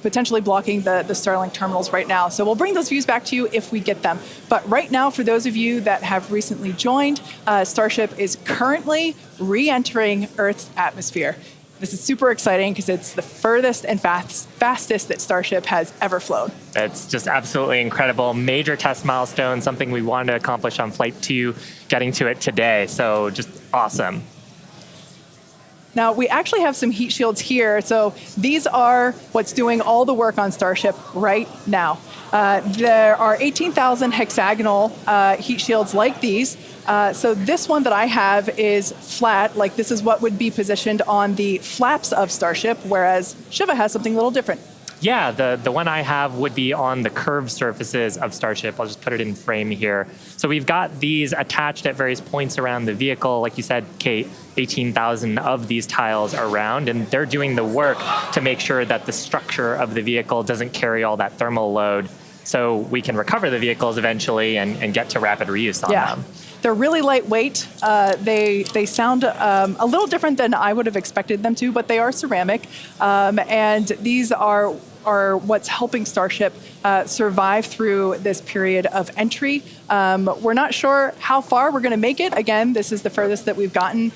potentially blocking the Starlink terminals right now. So we'll bring those views back to you if we get them. But right now, for those of you that have recently joined, Starship is currently re-entering Earth's atmosphere. This is super exciting because it's the furthest and fastest that Starship has ever flown. It's just absolutely incredible. Major test milestone, something we wanted to accomplish on Flight 2, getting to it today. So just awesome. Now, we actually have some heat shields here. So these are what's doing all the work on Starship right now. There are 18,000 hexagonal heat shields like these. So this one that I have is flat, like this is what would be positioned on the flaps of Starship, whereas Shiva has something a little different. Yeah, the one I have would be on the curved surfaces of Starship. I'll just put it in frame here. So we've got these attached at various points around the vehicle. Like you said, Kate, 18,000 of these tiles around, and they're doing the work to make sure that the structure of the vehicle doesn't carry all that thermal load so we can recover the vehicles eventually and get to rapid reuse on them. They're really lightweight. They sound a little different than I would have expected them to, but they are ceramic. And these are what's helping Starship survive through this period of entry. We're not sure how far we're going to make it. Again, this is the furthest that we've gotten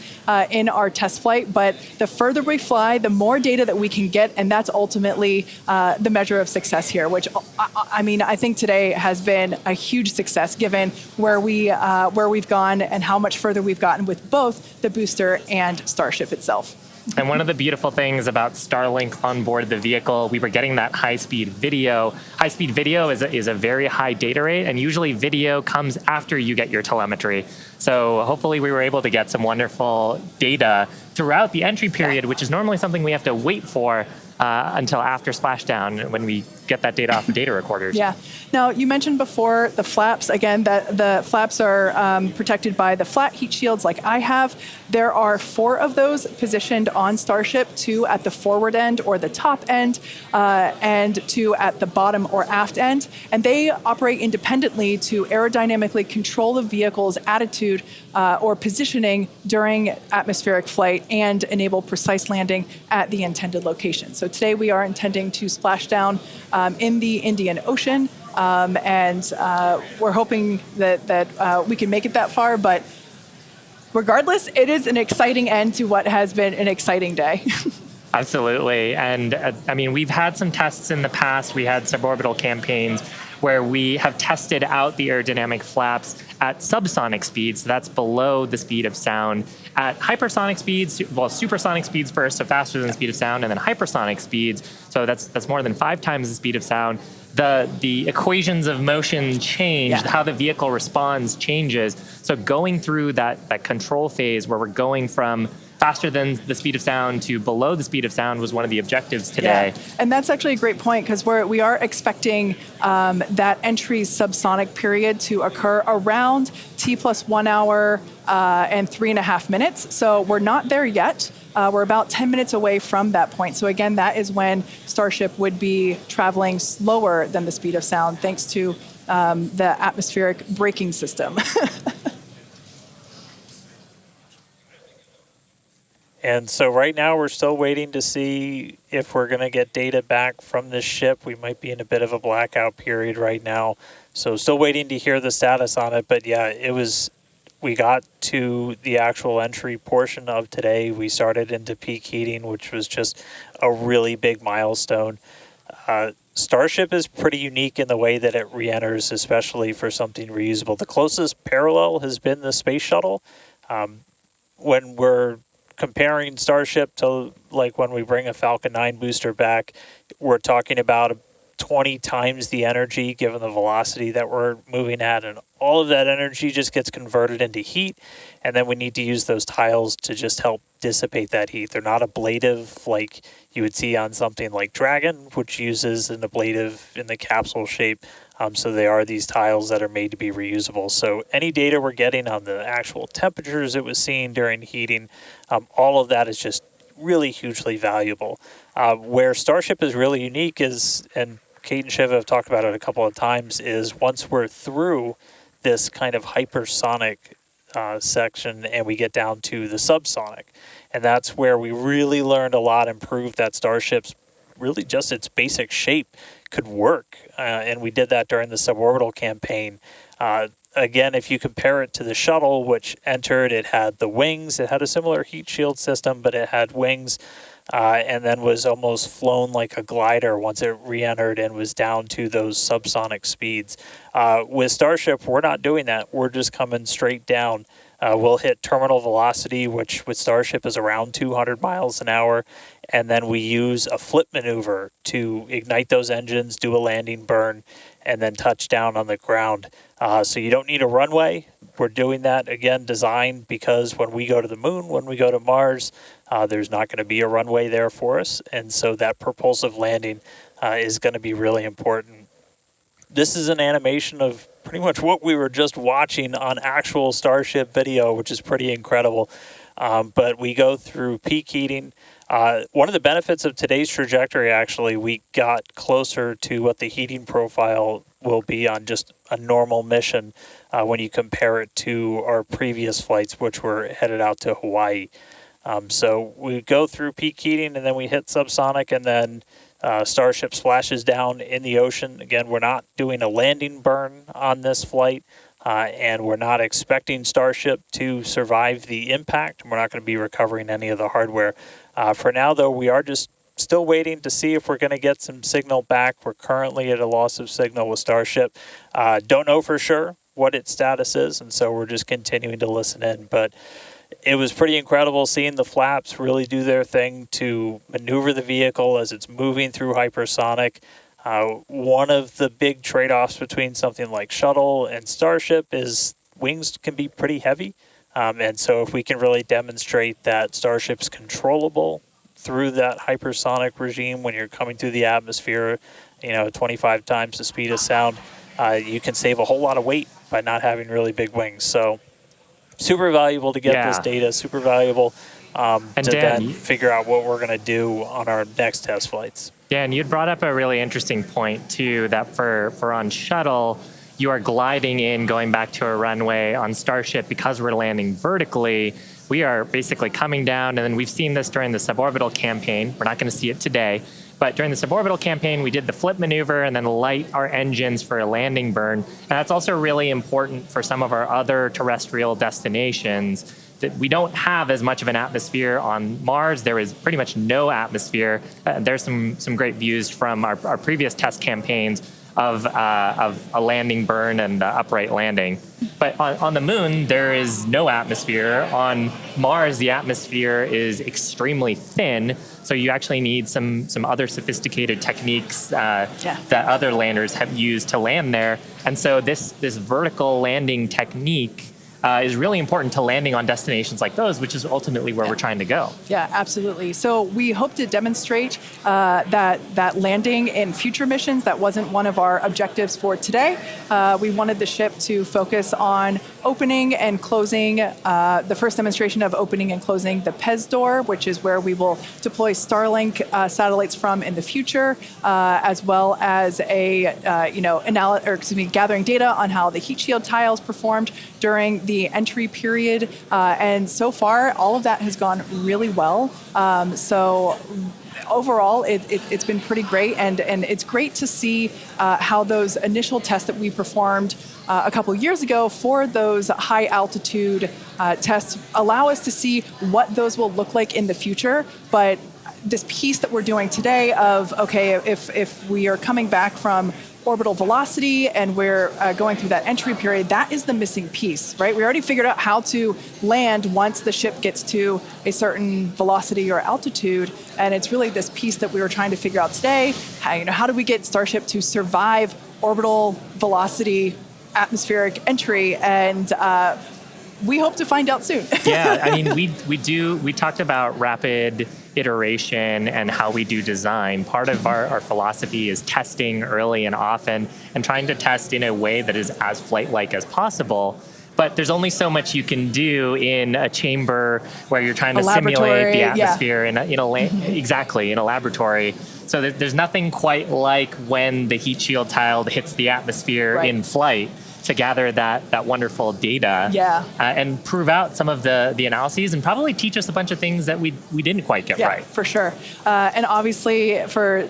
in our test flight, but the further we fly, the more data that we can get, and that's ultimately the measure of success here, which, I mean, I think today has been a huge success given where we've gone and how much further we've gotten with both the booster and Starship itself. And one of the beautiful things about Starlink on board the vehicle, we were getting that high-speed video. High-speed video is a very high data rate, and usually video comes after you get your telemetry. So hopefully we were able to get some wonderful data throughout the entry period, which is normally something we have to wait for. until after splashdown when we get that data off the data recorders. Yeah. Now, you mentioned before the flaps, again, that the flaps are protected by the flat heat shields like I have. There are 4 of those positioned on Starship, 2 at the forward end or the top end, and 2 at the bottom or aft end. And they operate independently to aerodynamically control the vehicle's attitude or positioning during atmospheric flight and enable precise landing at the intended location. So today we are intending to splash down in the Indian Ocean, and we're hoping that we can make it that far, but regardless, it is an exciting end to what has been an exciting day. Absolutely. And I mean, we've had some tests in the past. We had suborbital campaigns where we have tested out the aerodynamic flaps at subsonic speeds. So that's below the speed of sound. At hypersonic speeds, well, supersonic speeds first, so faster than the speed of sound, and then hypersonic speeds. So that's more than 5 times the speed of sound. The equations of motion change, how the vehicle responds changes. So going through that control phase where we're going from faster than the speed of sound to below the speed of sound was one of the objectives today. Yeah. And that's actually a great point because we are expecting that entry subsonic period to occur around T plus 1 hour and 3.5 minutes. So we're not there yet. We're about 10 minutes away from that point. So again, that is when Starship would be traveling slower than the speed of sound thanks to the atmospheric braking system. And so right now we're still waiting to see if we're going to get data back from this ship. We might be in a bit of a blackout period right now. So still waiting to hear the status on it. But yeah, we got to the actual entry portion of today. We started into peak heating, which was just a really big milestone. Starship is pretty unique in the way that it re-enters, especially for something reusable. The closest parallel has been the space shuttle. When we're comparing Starship to like when we bring a Falcon 9 booster back, we're talking about 20 times the energy given the velocity that we're moving at, and all of that energy just gets converted into heat, and then we need to use those tiles to just help dissipate that heat. They're not ablative like you would see on something like Dragon, which uses an ablative in the capsule shape. So they are these tiles that are made to be reusable. So any data we're getting on the actual temperatures it was seeing during heating, all of that is just really hugely valuable. Where Starship is really unique is, and Kate and Shiva have talked about it a couple of times, is once we're through this kind of hypersonic section and we get down to the subsonic. And that's where we really learned a lot and proved that Starship's really just its basic shape could work. And we did that during the suborbital campaign. Again, if you compare it to the shuttle, which entered, it had the wings. It had a similar heat shield system, but it had wings, and then was almost flown like a glider once it re-entered and was down to those subsonic speeds. With Starship, we're not doing that. We're just coming straight down. We'll hit terminal velocity, which with Starship is around 200 miles an hour, and then we use a flip maneuver to ignite those engines, do a landing burn, and then touch down on the ground. So you don't need a runway. We're doing that, again, designed because when we go to the moon, when we go to Mars, there's not going to be a runway there for us, and so that propulsive landing is going to be really important. This is an animation of pretty much what we were just watching on actual Starship video, which is pretty incredible. But we go through peak heating. One of the benefits of today's trajectory, actually, we got closer to what the heating profile will be on just a normal mission when you compare it to our previous flights, which were headed out to Hawaii. So we go through peak heating, and then we hit subsonic, and then Starship splashes down in the ocean. Again, we're not doing a landing burn on this flight, and we're not expecting Starship to survive the impact. We're not going to be recovering any of the hardware. For now, though, we are just still waiting to see if we're going to get some signal back. We're currently at a loss of signal with Starship. Don't know for sure what its status is, and so we're just continuing to listen in. But it was pretty incredible seeing the flaps really do their thing to maneuver the vehicle as it's moving through hypersonic. One of the big trade-offs between something like Shuttle and Starship is wings can be pretty heavy. And so if we can really demonstrate that Starship's controllable through that hypersonic regime when you're coming through the atmosphere, 25 times the speed of sound, you can save a whole lot of weight by not having really big wings. So super valuable to get this data, super valuable to then figure out what we're going to do on our next test flights. Yeah, and you'd brought up a really interesting point, too, that for on shuttle, you are gliding in, going back to a runway. On Starship, because we're landing vertically, we are basically coming down, and then we've seen this during the suborbital campaign. We're not going to see it today, but during the suborbital campaign, we did the flip maneuver and then light our engines for a landing burn. And that's also really important for some of our other terrestrial destinations, that we don't have as much of an atmosphere on Mars. There is pretty much no atmosphere. There's some great views from our previous test campaigns of a landing burn and upright landing. But on the moon, there is no atmosphere. On Mars, the atmosphere is extremely thin, so you actually need some other sophisticated techniques that other landers have used to land there. And so this vertical landing technique is really important to landing on destinations like those, which is ultimately where we're trying to go. Yeah, absolutely. So we hope to demonstrate that landing in future missions. That wasn't one of our objectives for today. We wanted the ship to focus on opening and closing, the first demonstration of opening and closing the PEZ door, which is where we will deploy Starlink satellites from in the future, as well as gathering data on how the heat shield tiles performed during the entry period. And so far, all of that has gone really well. So overall, it's been pretty great. And it's great to see how those initial tests that we performed a couple of years ago for those high altitude tests allow us to see what those will look like in the future. But this piece that we're doing today of, okay, if we are coming back from orbital velocity and we're going through that entry period, that is the missing piece, right? We already figured out how to land once the ship gets to a certain velocity or altitude, and it's really this piece that we were trying to figure out today. How do we get Starship to survive orbital velocity atmospheric entry? And we hope to find out soon. Yeah, I mean, we talked about rapid iteration and how we do design. Part of our philosophy is testing early and often and trying to test in a way that is as flight-like as possible. But there's only so much you can do in a chamber where you're trying to simulate the atmosphere in a laboratory. So there's nothing quite like when the heat shield tile hits the atmosphere in flight to gather that wonderful data and prove out some of the analyses and probably teach us a bunch of things that we didn't quite get right. For sure. And obviously, for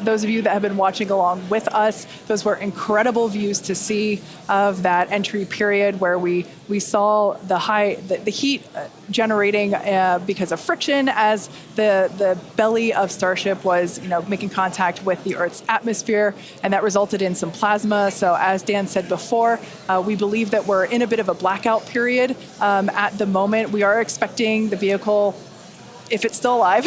those of you that have been watching along with us, those were incredible views to see of that entry period where we saw the heat generating because of friction as the belly of Starship was making contact with the Earth's atmosphere, and that resulted in some plasma. So as Dan said before, we believe that we're in a bit of a blackout period at the moment. We are expecting the vehicle, if it's still alive,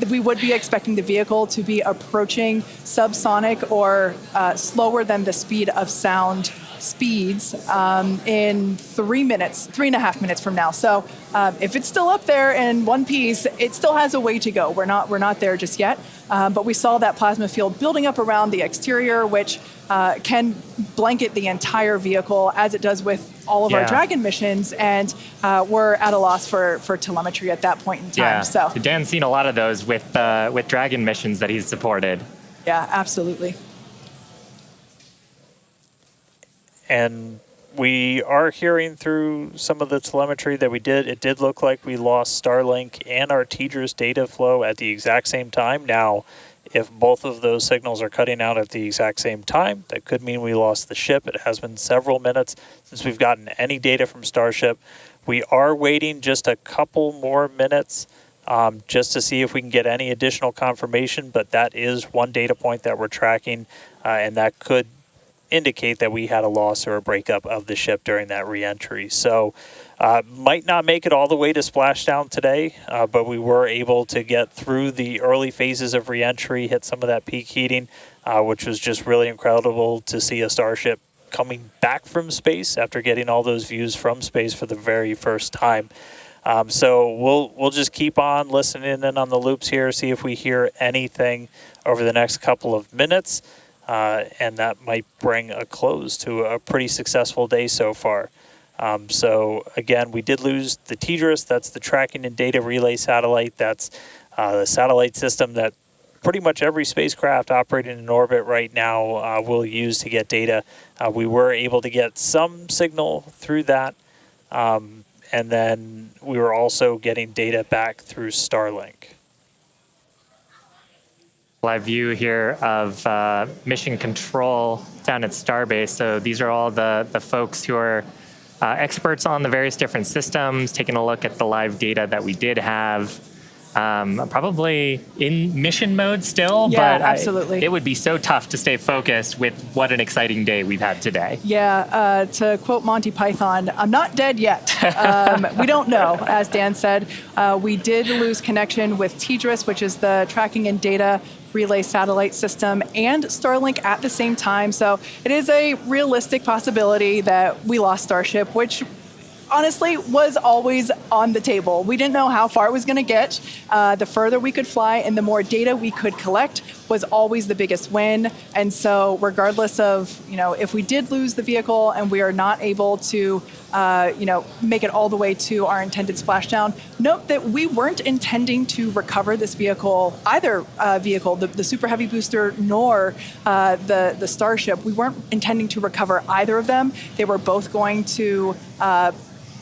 we would be expecting the vehicle to be approaching subsonic or slower than the speed of sound speeds in 3.5 minutes from now. So if it's still up there in one piece, it still has a way to go. We're not there just yet. But we saw that plasma field building up around the exterior, which can blanket the entire vehicle as it does with all of our Dragon missions, and we're at a loss for telemetry at that point in time. Yeah. So Dan's seen a lot of those with Dragon missions that he's supported. Yeah, absolutely. And we are hearing through some of the telemetry that we did. It did look like we lost Starlink and our TDRS data flow at the exact same time. Now, if both of those signals are cutting out at the exact same time, that could mean we lost the ship. It has been several minutes since we've gotten any data from Starship. We are waiting just a couple more minutes just to see if we can get any additional confirmation, but that is one data point that we're tracking, and that could indicate that we had a loss or a breakup of the ship during that reentry. So might not make it all the way to splashdown today, but we were able to get through the early phases of reentry, hit some of that peak heating, which was just really incredible to see a Starship coming back from space after getting all those views from space for the very first time. So we'll just keep on listening in on the loops here, see if we hear anything over the next couple of minutes, and that might bring a close to a pretty successful day so far. So again, we did lose the TDRS. That's the tracking and data relay satellite. That's the satellite system that pretty much every spacecraft operating in orbit right now will use to get data. We were able to get some signal through that, and then we were also getting data back through Starlink. Live view here of mission control down at Starbase. So these are all the folks who are experts on the various different systems, taking a look at the live data that we did have. Probably in mission mode still, Yeah, but absolutely. it would be so tough to stay focused with what an exciting day we've had today. Yeah, to quote Monty Python, I'm not dead yet. We don't know, as Dan said. We did lose connection with TDRS, which is the tracking and data relay satellite system, and Starlink at the same time. So it is a realistic possibility that we lost Starship, which honestly was always on the table. We didn't know how far it was going to get. The further we could fly and the more data we could collect was always the biggest win. And so regardless of, if we did lose the vehicle and we are not able to, make it all the way to our intended splashdown, note that we weren't intending to recover this vehicle, either vehicle, the Super Heavy booster nor the Starship. We weren't intending to recover either of them. They were both going to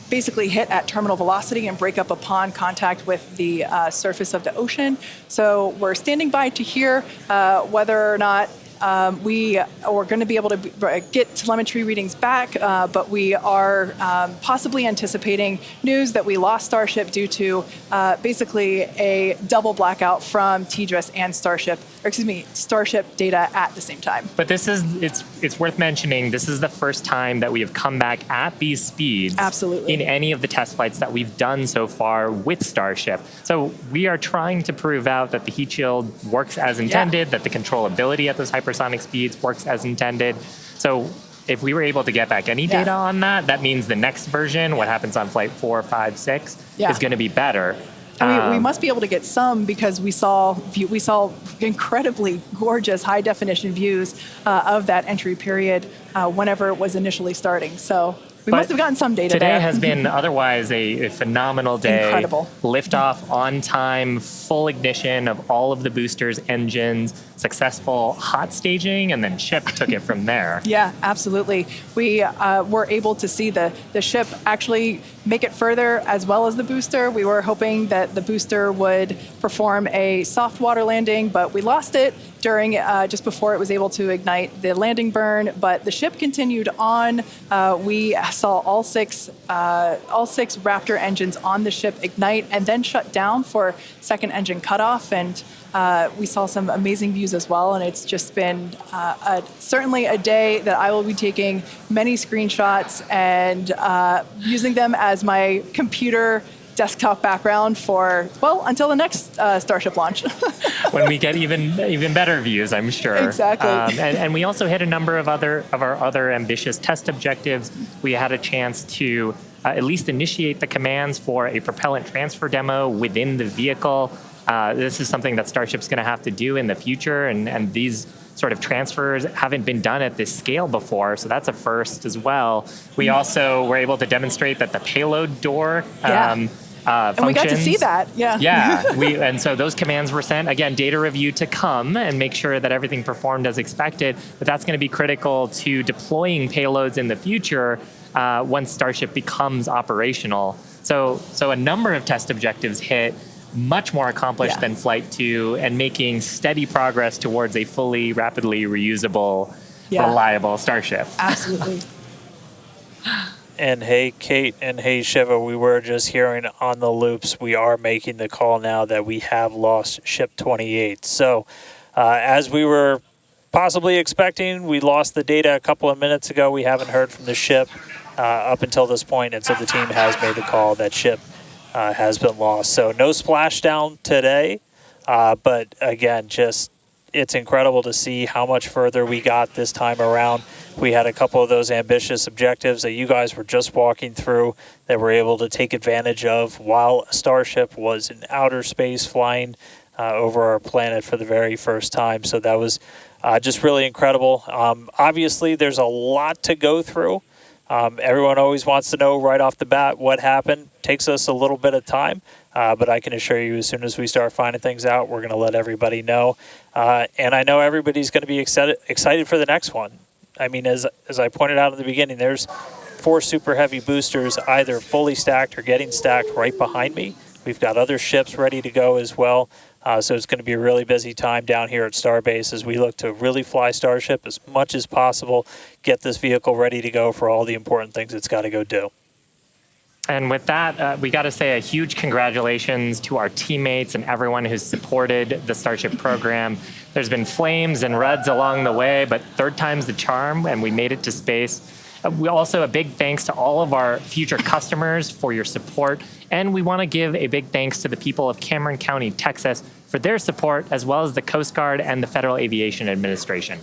basically hit at terminal velocity and break up upon contact with the surface of the ocean. So we're standing by to hear whether or not we are going to be able to get telemetry readings back, but we are possibly anticipating news that we lost Starship due to basically a double blackout from TDRS and Starship data at the same time. But it's worth mentioning, this is the first time that we have come back at these speeds Absolutely. in any of the test flights that we've done so far with Starship. So we are trying to prove out that the heat shield works as intended, that the controllability at those hypersonic speeds works as intended. So if we were able to get back any data on that, that means the next version, what happens on flight 4, 5, 6, is going to be better. We must be able to get some because we saw incredibly gorgeous high definition views of that entry period whenever it was initially starting. So we must have gotten some data today there. Has been otherwise a phenomenal day. Incredible. Liftoff on time, full ignition of all of the boosters, engines, successful hot staging, and then ship took it from there. Yeah, absolutely. We were able to see the ship actually make it further as well as the booster. We were hoping that the booster would perform a soft water landing, but we lost it during just before it was able to ignite the landing burn. But the ship continued on. We saw all six Raptor engines on the ship ignite and then shut down for second engine cutoff. And we saw some amazing views as well, and it's just been certainly a day that I will be taking many screenshots and using them as my computer desktop background for, until the next Starship launch. When we get even better views, I'm sure. Exactly. And we also hit a number of our other ambitious test objectives. We had a chance to at least initiate the commands for a propellant transfer demo within the vehicle. This is something that Starship's going to have to do in the future, and these sort of transfers haven't been done at this scale before, so that's a first as well. We also were able to demonstrate that the payload door functions. And we got to see that, Yeah, and so those commands were sent. Again, data review to come and make sure that everything performed as expected, but that's going to be critical to deploying payloads in the future once Starship becomes operational. So a number of test objectives hit, much more accomplished than Flight 2, and making steady progress towards a fully, rapidly reusable, reliable Starship. Absolutely. And hey, Kate, and hey, Shiva, we were just hearing on the loops, we are making the call now that we have lost Ship 28. So as we were possibly expecting, we lost the data a couple of minutes ago. We haven't heard from the ship up until this point, and so the team has made the call that ship has been lost. So no splashdown today, but again, just it's incredible to see how much further we got this time around. We had a couple of those ambitious objectives that you guys were just walking through that we're able to take advantage of while Starship was in outer space flying over our planet for the very first time. So that was just really incredible. Obviously, there's a lot to go through. Everyone always wants to know right off the bat what happened. Takes us a little bit of time, but I can assure you as soon as we start finding things out, we're going to let everybody know. And I know everybody's going to be excited for the next one. I mean, as I pointed out in the beginning, there's 4 super heavy boosters either fully stacked or getting stacked right behind me. We've got other ships ready to go as well. So it's going to be a really busy time down here at Starbase as we look to really fly Starship as much as possible, get this vehicle ready to go for all the important things it's got to go do. And with that, we got to say a huge congratulations to our teammates and everyone who's supported the Starship program. There's been flames and reds along the way, but third time's the charm, and we made it to space. We also a big thanks to all of our future customers for your support. And we want to give a big thanks to the people of Cameron County, Texas, for their support, as well as the Coast Guard and the Federal Aviation Administration.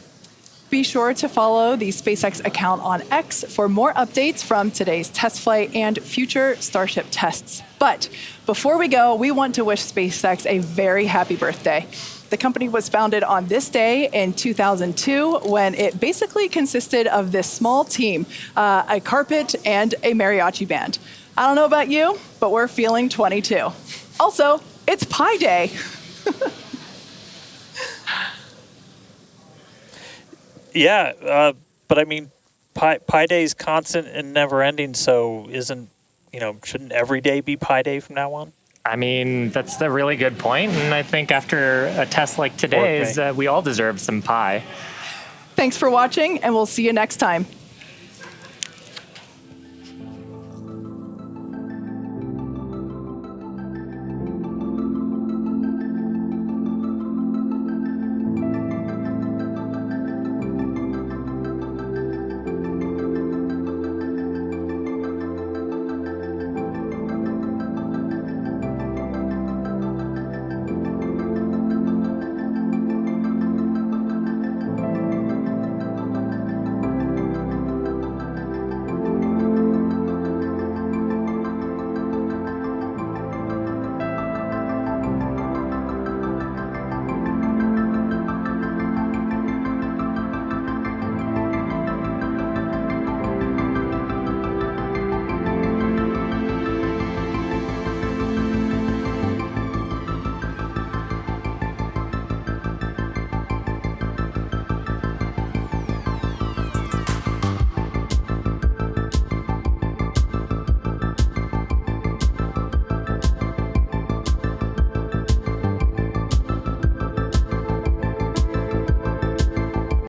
Be sure to follow the SpaceX account on X for more updates from today's test flight and future Starship tests. But before we go, we want to wish SpaceX a very happy birthday. The company was founded on this day in 2002 when it basically consisted of this small team, a carpet and a mariachi band. I don't know about you, but we're feeling 22. Also, it's Pi Day. Yeah, but I mean, Pi Day is constant and never ending, so shouldn't every day be Pi Day from now on? I mean, that's a really good point, and I think after a test like today's, we all deserve some pie. Thanks for watching, and we'll see you next time.